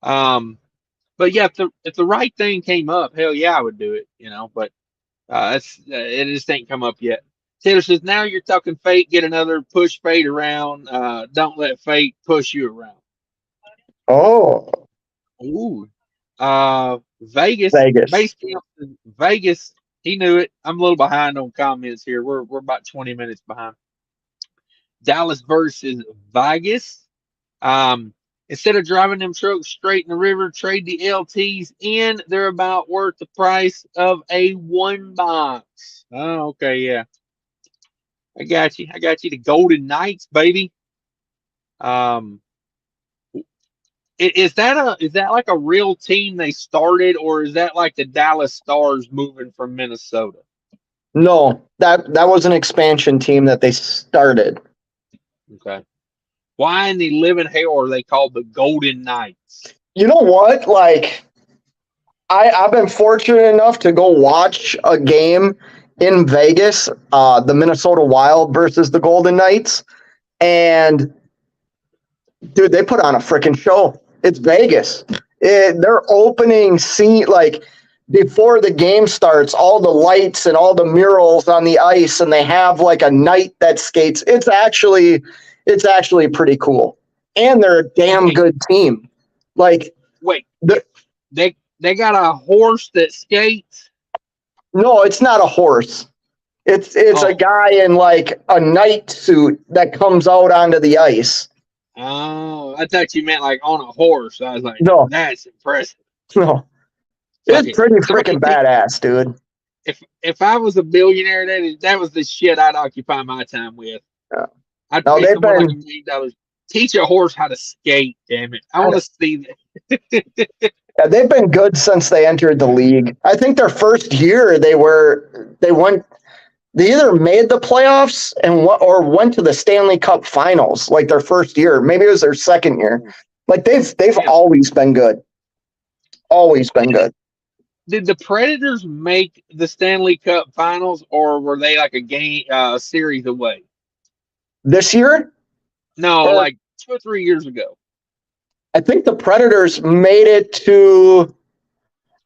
But yeah, if the right thing came up, hell yeah, I would do it. But it just ain't come up yet. Taylor says now you're talking fate. Get another push fate around. Don't let fate push you around. Oh. Ooh. Vegas. Vegas. Base camp in Vegas. He knew it. I'm a little behind on comments here. We're about 20 minutes behind. Dallas versus Vegas. Instead of driving them trucks straight in the river, trade the LTs in. They're about worth the price of a one box. Oh, okay, yeah. I got you. The Golden Knights, baby. Is that like a real team they started, or is that like the Dallas Stars moving from Minnesota? No, that was an expansion team that they started. Okay. Why in the living hell are they called the Golden Knights? You know what? Like, I've been fortunate enough to go watch a game in Vegas, the Minnesota Wild versus the Golden Knights. And, dude, they put on a freaking show. It's Vegas. Their opening scene, like, before the game starts, all the lights and all the murals on the ice, and they have, like, a knight that skates. It's actually pretty cool. And they're a damn good team. Like, wait, they got a horse that skates? No, it's not a horse. It's a guy in like a knight suit that comes out onto the ice. Oh, I thought you meant like on a horse. I was like, no, that's impressive. No, it's pretty freaking badass, dude. If I was a billionaire, that was the shit I'd occupy my time with. Yeah. I'd pay someone like $1 million. Teach a horse how to skate. Damn it, I want to see that. Yeah, they've been good since they entered the league. I think their first year they either made the playoffs or went to the Stanley Cup Finals, like their first year. Maybe it was their second year. Like they've always been good. Always been good. Did the Predators make the Stanley Cup Finals, or were they like a series away? This year? No, like 2 or 3 years ago. I think the Predators made it to.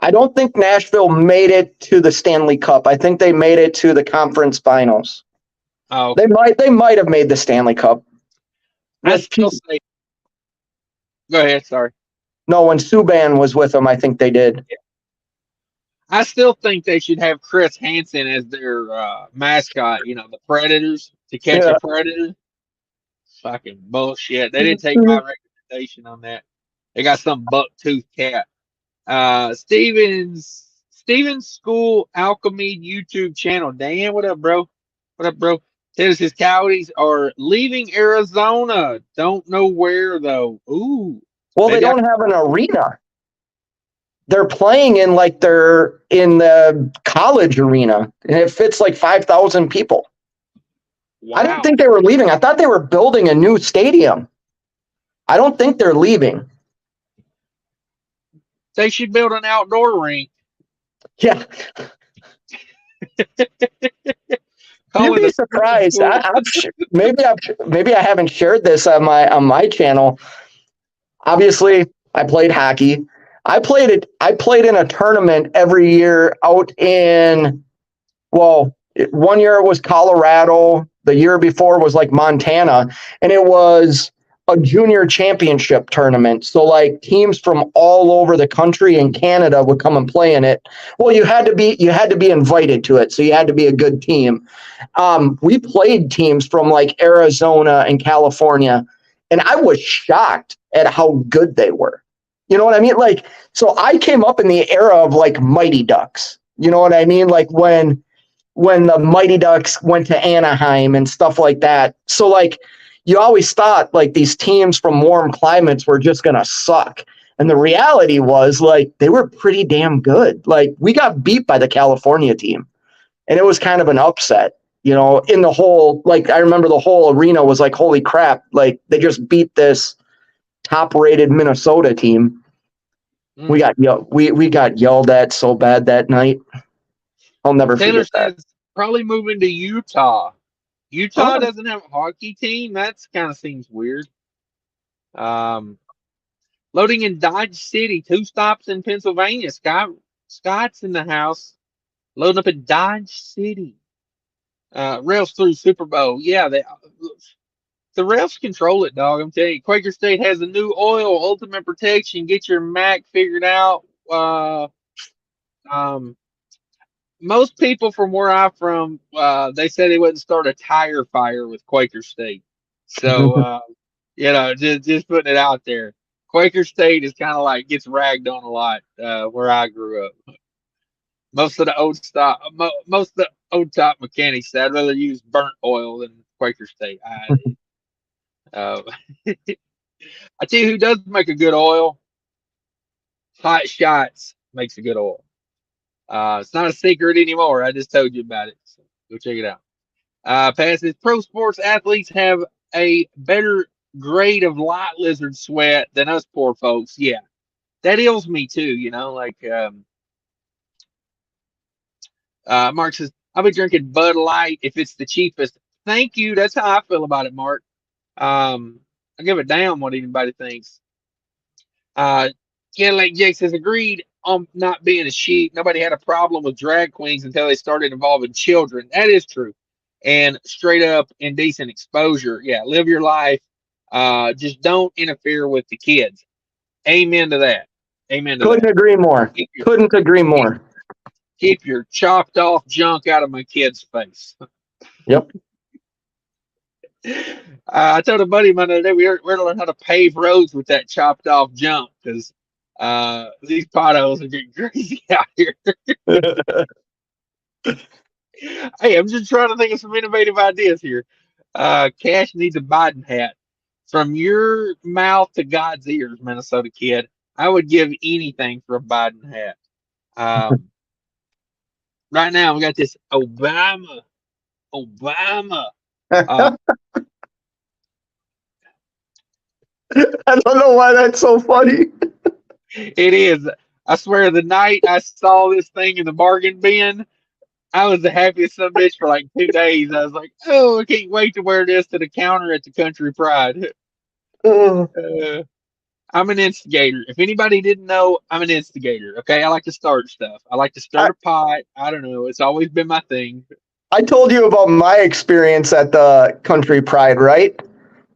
I don't think Nashville made it to the Stanley Cup. I think they made it to the conference finals. Oh, okay. They might have made the Stanley Cup. I still say. Go ahead. Sorry. No, when Subban was with them, I think they did. Yeah. I still think they should have Chris Hansen as their mascot. The Predators to catch a predator. Fucking bullshit. They didn't take my recommendation on that. They got some buck-toothed cat. Steven's School Alchemy YouTube channel. Dan, what up, bro? What up, bro? Tennessee Coyotes are leaving Arizona. Don't know where though. Ooh. Well, they don't have an arena. They're playing in the college arena, and it fits like 5,000 people. Wow. I didn't think they were leaving. I thought they were building a new stadium. I don't think they're leaving. They should build an outdoor rink. Yeah. You'd be surprised. Maybe I haven't shared this on my channel. Obviously, I played hockey. I played in a tournament every year out in, well, 1 year it was Colorado. The year before was like Montana, and it was a junior championship tournament. So like teams from all over the country and Canada would come and play in it. Well, you had to be invited to it, so you had to be a good team. We played teams from like Arizona and California, and I was shocked at how good they were. You know what I mean? Like, so I came up in the era of like Mighty Ducks. You know what I mean? Like when the Mighty Ducks went to Anaheim and stuff like that. So like you always thought like these teams from warm climates were just going to suck. And the reality was like they were pretty damn good. Like we got beat by the California team, and it was kind of an upset, in the whole, like I remember the whole arena was like, holy crap, like they just beat this top rated Minnesota team. We got yelled at so bad that night. I'll never forget that. Says probably moving to Utah. Utah doesn't have a hockey team. That's kind of seems weird. Loading in Dodge City, 2 stops in Pennsylvania. Scott's in the house. Loading up in Dodge City. Rails through Super Bowl. Yeah, the refs control it, dog. I'm telling you. Quaker State has a new oil, ultimate protection. Get your Mac figured out. Most people from where I'm from, they said they wouldn't start a tire fire with Quaker State. So, just putting it out there. Quaker State is kind of like gets ragged on a lot where I grew up. Most of the old top mechanics said I'd rather use burnt oil than Quaker State. I tell you who does make a good oil. Hotshots makes a good oil. It's not a secret anymore. I just told you about it. So go check it out. Passes. Pro sports athletes have a better grade of light lizard sweat than us poor folks. Yeah, that ails me too. Mark says, I'll be drinking Bud Light if it's the cheapest. Thank you. That's how I feel about it, Mark. I give a damn what anybody thinks. Like Jake says, agreed on not being a sheep. Nobody had a problem with drag queens until they started involving children. That is true. And straight up indecent exposure. Yeah, live your life. Just don't interfere with the kids. Amen to that. Amen to Couldn't that. agree more. Couldn't agree more. Keep your chopped off junk out of my kid's face. Yep. I told a buddy of mine the other day we're to learn how to pave roads with that chopped off junk because these potholes are getting crazy out here. Hey, I'm just trying to think of some innovative ideas here. Cash needs a Biden hat. From your mouth to God's ears, Minnesota kid. I would give anything for a Biden hat. Right now, we got this Obama. I don't know why that's so funny. It is. I swear, the night I saw this thing in the bargain bin, I was the happiest son of a bitch for like 2 days. I was like, oh, I can't wait to wear this to the counter at the Country Pride. I I'm an instigator. If anybody didn't know, I'm an instigator. Okay, I like to start stuff. I like to I, start a pot. I don't know. It's always been my thing. I told you about my experience at the Country Pride, right?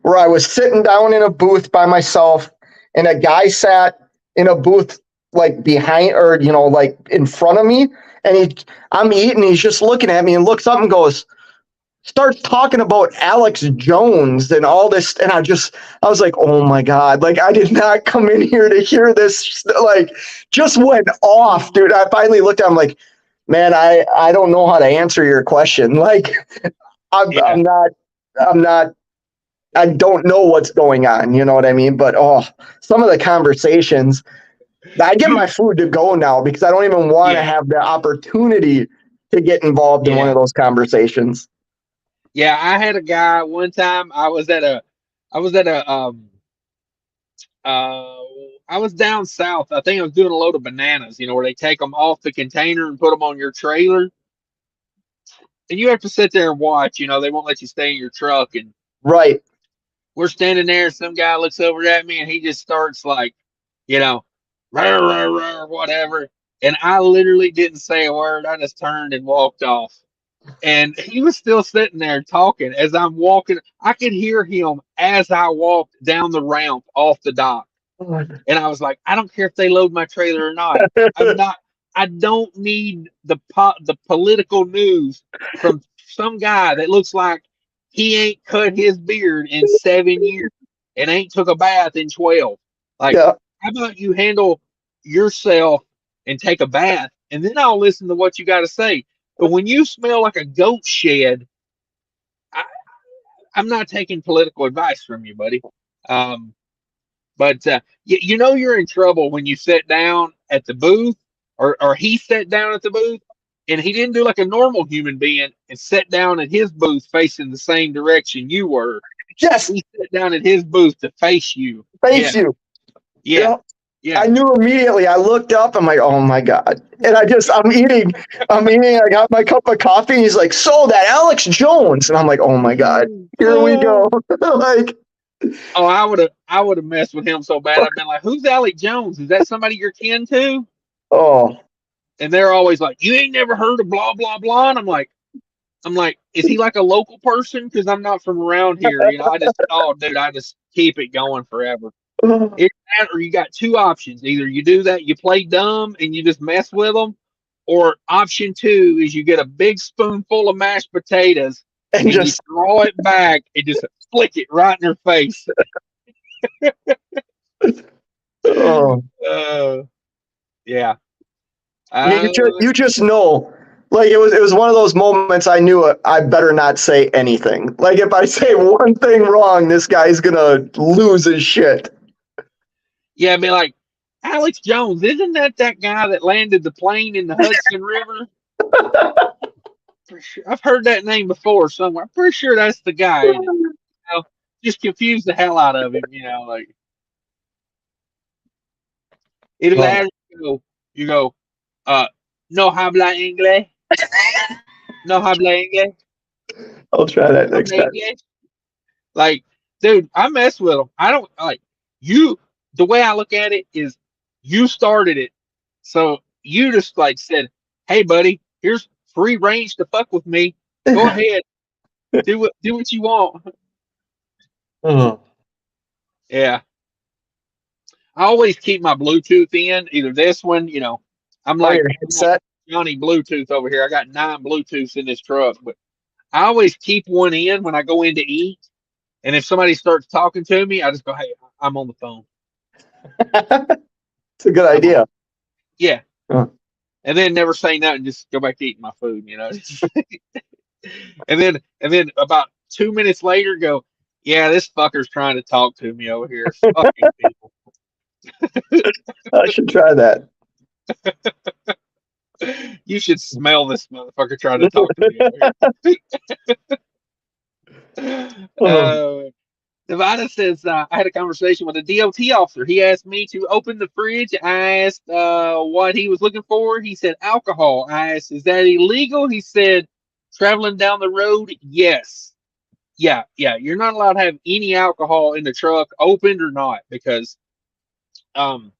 Where I was sitting down in a booth by myself, and a guy sat in a booth like behind, or like in front of me, and I'm eating. He's just looking at me and looks up and starts talking about Alex Jones and all this, and I was like, oh my god, like I did not come in here to hear this. Like, just went off, dude. I finally looked at him like, man, I don't know how to answer your question. Like, I'm, Yeah, I'm not. I'm not I don't know what's going on, you know what I mean? But some of the conversations, I get my food to go now because I don't even want to yeah, have the opportunity to get involved in one yeah, of those conversations. yeah. I had a guy one time. I was at a uh, I was down south. I think I was doing a load of bananas. You know, where they take them off the container and put them on your trailer, and you have to sit there and watch. You know, they won't let you stay in your truck, and Right. we're standing there. Some guy looks over at me, and he just starts like, you know, rah, rah, rah, whatever. And I literally didn't say a word. I just turned and walked off. And he was still sitting there talking as I'm walking. I could hear him as I walked down the ramp off the dock. And I was like, I don't care if they load my trailer or not. I'm not. I don't need the political news from some guy that looks like he ain't cut his beard in 7 years and ain't took a bath in 12. Like, Yeah. how about you handle yourself and take a bath, and then I'll listen to what you got to say. But when you smell like a goat shed, I, I'm not taking political advice from you, buddy. Um, but you know you're in trouble when you sit down at the booth, or he sat down at the booth, and he didn't do like a normal human being and sat down at his booth facing the same direction you were. Yes. He sat down at his booth to face you. Face Yeah, you. yeah, Yeah. yeah. I knew immediately. I looked up. I'm like, oh my god. And I'm eating. I got my cup of coffee. He's like, so that Alex Jones. And I'm like, oh my god. Here we go. Like, Oh, I would have messed with him so bad. I've been like, "Who's Alec Jones? Is that somebody you're kin to?" oh. And they're always like, "You ain't never heard of blah blah blah." And I'm like, is he like a local person? Because I'm not from around here. You know, oh, dude, I just keep it going forever. It's that, or you got two options. Either you do that, you play dumb and you just mess with them, or option two is you get a big spoonful of mashed potatoes And and you just draw it back and just flick it right in their face. oh. Uh, yeah. You Uh, just know, like it was one of those moments I knew I better not say anything. Like if I say one thing wrong, this guy's gonna lose his shit. yeah, be like, Alex Jones, isn't that guy that landed the plane in the Hudson River? For sure. I've heard that name before somewhere. I'm pretty sure that's the guy in it. You know, just confuse the hell out of him. You know, like either Oh, that or you go, uh, no habla inglés, no habla inglés, I'll try that next habla time. inglés. Like, dude, I mess with them. I don't like you. The way I look at it is, you started it, so you just like said, "Hey, buddy, here's free range to fuck with me. Go ahead, do what you want." Oh, Yeah, I always keep my Bluetooth in. Either this one, you know, your I'm like headset? Johnny Bluetooth over here. I got 9 Bluetooths in this truck, but I always keep one in when I go in to eat. And if somebody starts talking to me, I just go, "Hey, I'm on the phone. It's a good I'm on." idea. Yeah, Huh. and then never say nothing. Just go back to eating my food. You know, and then about 2 minutes later, go, "Yeah, this fucker's trying to talk to me over here. Fucking people." I should try that. You should smell this motherfucker trying to talk to me over here. Oh, Nevada says, I had a conversation with a DOT officer. He asked me to open the fridge. I asked what he was looking for. He said alcohol. I asked, is that illegal? He said, traveling down the road, yes. Yeah, yeah. You're not allowed to have any alcohol in the truck, opened or not, because Um,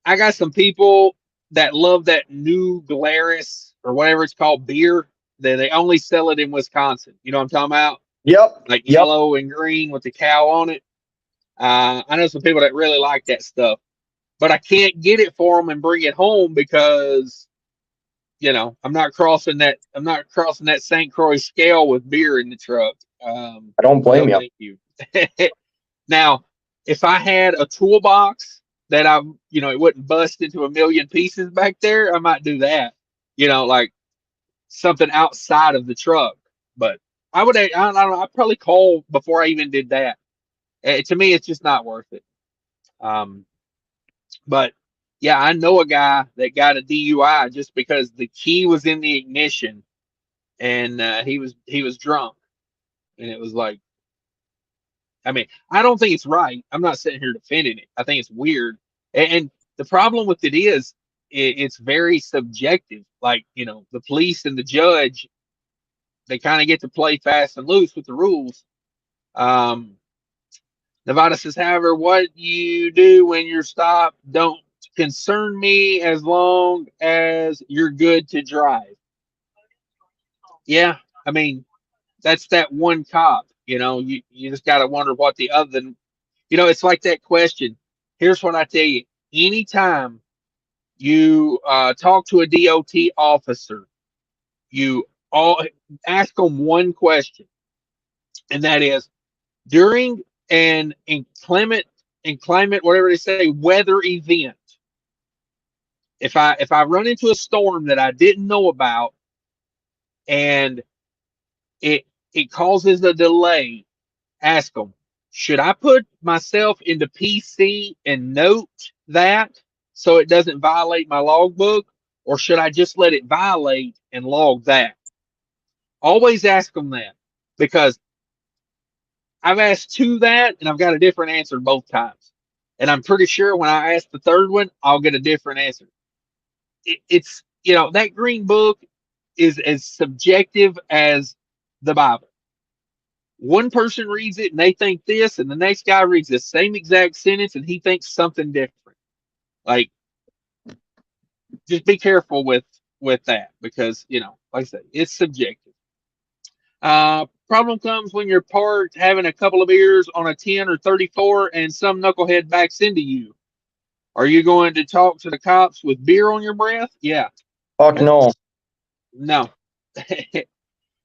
I got some people that love that new Glarus or whatever it's called beer that they only sell it in Wisconsin. You know what I'm talking about? Yep. Like Yep. yellow and green with the cow on it. I know some people that really like that stuff, but I can't get it for them and bring it home because I'm not crossing that. I'm not crossing that St. Croix scale with beer in the truck. I don't blame No, you. thank you. Now, if I had a toolbox that it wouldn't bust into a million pieces back there, I might do that. Like something outside of the truck. But I don't know. I'd probably call before I even did that. To me, it's just not worth it. Um, but yeah, I know a guy that got a DUI just because the key was in the ignition and he was drunk, and it was like, I mean, I don't think it's right. I'm not sitting here defending it. I think it's weird, and the problem with it is it's very subjective. Like the police and the judge, they kind of get to play fast and loose with the rules. Um, Nevada says, however, what you do when you're stopped don't concern me as long as you're good to drive. Yeah, I mean, that's that one cop. You just got to wonder what the other than, it's like that question. Here's what I tell you. Anytime you talk to a DOT officer, you all ask them one question, and that is, during an inclement, whatever they say, weather event, if I run into a storm that I didn't know about and it it causes a delay, ask them, should I put myself into PC and note that so it doesn't violate my logbook, or should I just let it violate and log that? Always ask them that, because I've asked two that and I've got a different answer both times. And I'm pretty sure when I ask the third one, I'll get a different answer. It's, that green book is as subjective as the Bible. One person reads it and they think this, and the next guy reads the same exact sentence and he thinks something different. Like, just be careful with that, because like I said, it's subjective. Problem comes when you're parked having a couple of beers on a 10 or 34 and some knucklehead backs into you. Are you going to talk to the cops with beer on your breath? Yeah. Fuck no. No.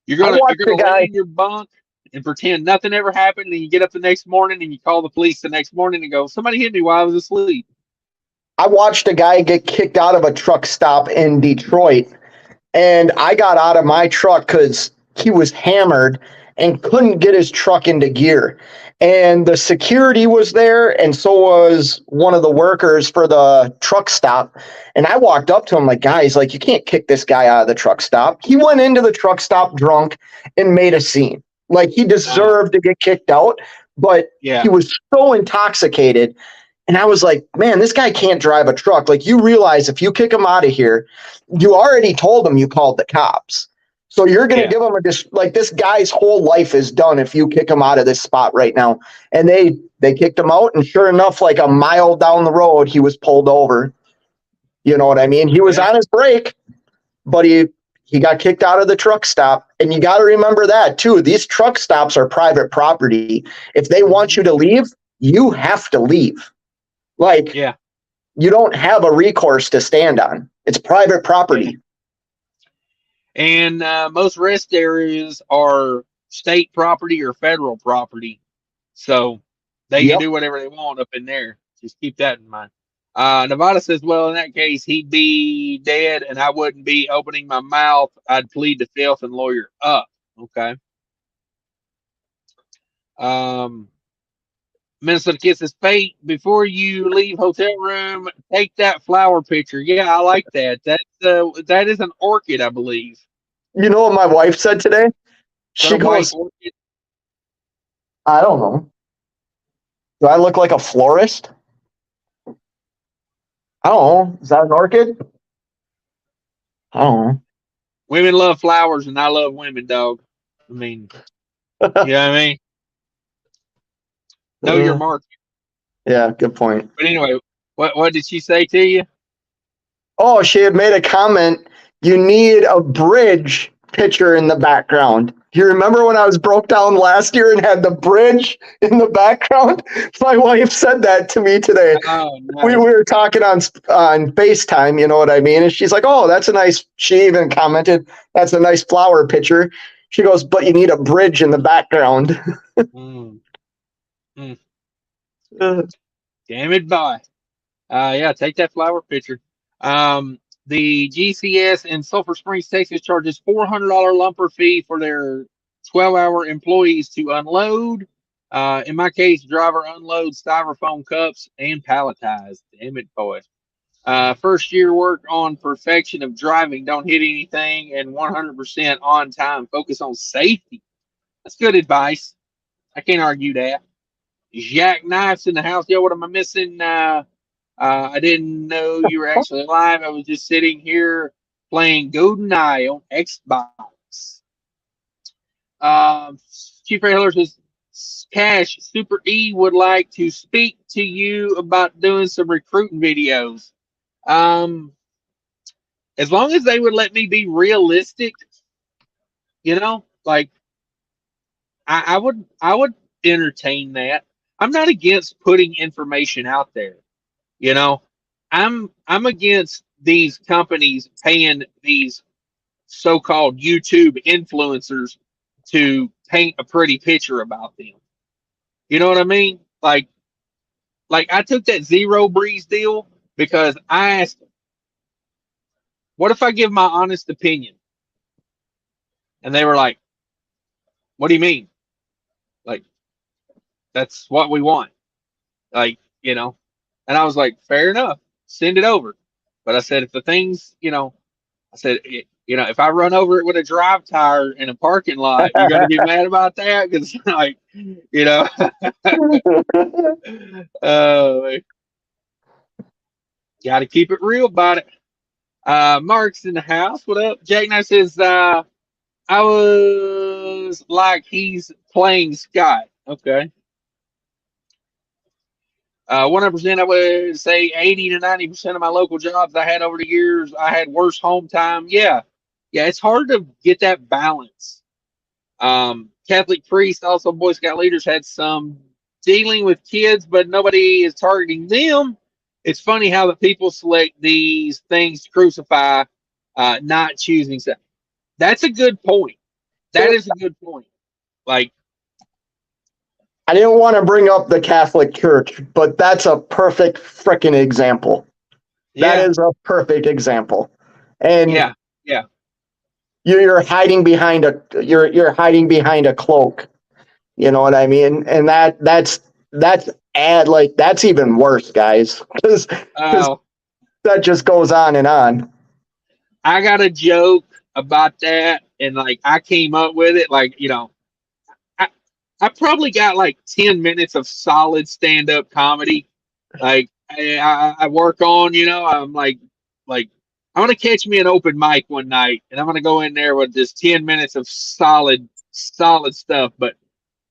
You're I gonna watched a lay guy. in your bunk and pretend nothing ever happened, and you get up the next morning and you call the police the next morning and go, somebody hit me while I was asleep. I watched a guy get kicked out of a truck stop in Detroit, and I got out of my truck because he was hammered and couldn't get his truck into gear. And the security was there, and so was one of the workers for the truck stop. And I walked up to him like, guys, like, you can't kick this guy out of the truck stop. He went into the truck stop drunk and made a scene. Like, he deserved to get kicked out, but Yeah. he was so intoxicated. And I was like, man, this guy can't drive a truck. Like, you realize if you kick him out of here, you already told him you called the cops. So you're going to give him this guy's whole life is done if you kick him out of this spot right now. And they kicked him out. And sure enough, like a mile down the road, he was pulled over. You know what I mean? He was on his break, but he got kicked out of the truck stop. And you got to remember that too. These truck stops are private property. If they want you to leave, you have to leave. Like, you don't have a recourse to stand on. It's private property. And most rest areas are state property or federal property. So they can do whatever they want up in there. Just keep that in mind. Nevada says, well, in that case, he'd be dead and I wouldn't be opening my mouth. I'd plead the fifth and lawyer up. Okay. Minnesota Kiss says, Fate, before you leave hotel room, take that flower picture. Yeah, I like that. That is an orchid, I believe. You know what my wife said today? She goes, I don't know. Do I look like a florist? I don't know. Is that an orchid? I don't know. Women love flowers and I love women, dog. I mean, you know what I mean? Know your market. Yeah, good point. But anyway, what did she say to you? Oh, she had made a comment. You need a bridge picture in the background. Do you remember when I was broke down last year and had the bridge in the background? My wife said that to me today. Oh, We nice. were talking on FaceTime, you know what I mean? And she's like, "Oh, that's a nice." She even commented, "That's a nice flower picture." She goes, "But you need a bridge in the background." Mm, mm. Damn it, boy. Yeah, take that flower picture. The GCS in Sulphur Springs, Texas charges $400 lumper fee for their 12-hour employees to unload. In my case, driver unloads styrofoam cups and palletize. Damn it, boy. First year work on perfection of driving. Don't hit anything and 100% on time. Focus on safety. That's good advice. I can't argue that. Jack Knife's in the house. Yo, what am I missing? I didn't know you were actually live. I was just sitting here playing GoldenEye on Xbox. Chief Ray Hiller says, Cash, Super E would like to speak to you about doing some recruiting videos. Um, as long as they would let me be realistic, like I would entertain that. I'm not against putting information out there. You know, I'm against these companies paying these so-called YouTube influencers to paint a pretty picture about them. You know what I mean? Like I took that Zero Breeze deal because I asked, what if I give my honest opinion? And they were like, what do you mean? Like, that's what we want. Like, and I was like, fair enough, send it over. But I said, if the things, I said, if I run over it with a drive tire in a parking lot, you're going to be mad about that? Because, like, you know, uh, got to keep it real about it. Mark's in the house. What up? Jake Knight says, I was like, he's playing Scott. Okay. 100%, I would say 80 to 90% of my local jobs I had over the years, I had worse home time. Yeah. Yeah. It's hard to get that balance. Catholic priests, also Boy Scout leaders, had some dealing with kids, but nobody is targeting them. It's funny how the people select these things to crucify, not choosing. That's a good point. That is a good point. Like, I didn't want to bring up the Catholic Church, but that's a perfect freaking example. That yeah, is a perfect example. And yeah, yeah. you're hiding behind a cloak. You know what I mean? And that's that's even worse, guys, because Uh, that just goes on and on. I got a joke about that, and like I came up with it. Like, I I probably got like 10 minutes of solid stand up comedy. Like I work on, I'm like I'm gonna catch me an open mic one night, and I'm gonna go in there with just 10 minutes of solid stuff. But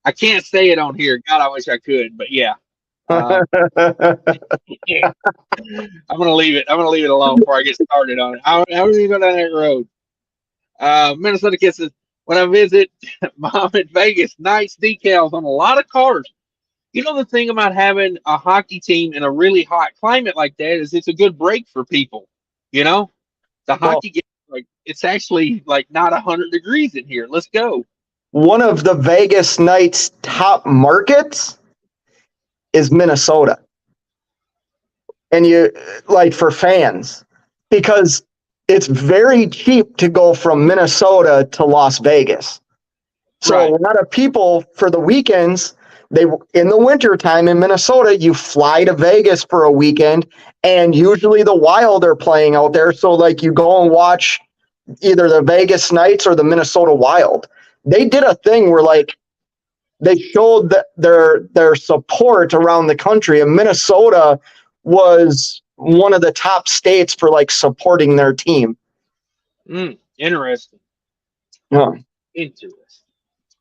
I can't say it on here. God, I wish I could. But yeah, yeah. I'm gonna leave it. I'm gonna leave it alone before I get started on it. I don't even go down that road. Minnesota Kid says, when I visit mom in Vegas, nice decals on a lot of cars. You know, the thing about having a hockey team in a really hot climate like that is it's a good break for people. You know, the Well, hockey game, like, it's actually like not 100 degrees in here. Let's go. one of the Vegas Knights' top markets is Minnesota. And you like for fans, because it's very cheap to go from Minnesota to Las Vegas. So Right. a lot of people for the weekends, they in the wintertime in Minnesota, you fly to Vegas for a weekend, and usually the Wild are playing out there. So like you go and watch either the Vegas Knights or the Minnesota Wild. They did a thing where like they showed their support around the country, and Minnesota was one of the top states for like supporting their team. Interesting. Yeah. Interesting.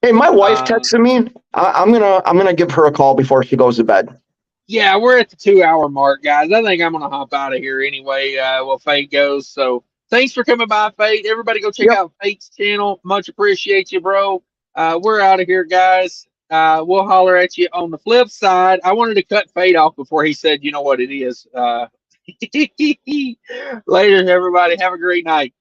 Hey, my wife Uh, texted me. I'm gonna give her a call before she goes to bed. Yeah, we're at the 2 hour mark, guys. I think I'm gonna hop out of here anyway. While Fate goes. So thanks for coming by, Fate. Everybody go check Yep. out Fate's channel. Much appreciate you, bro. We're out of here, guys. We'll holler at you on the flip side. I wanted to cut Fate off before he said, you know what it is. Later, everybody. Have a great night.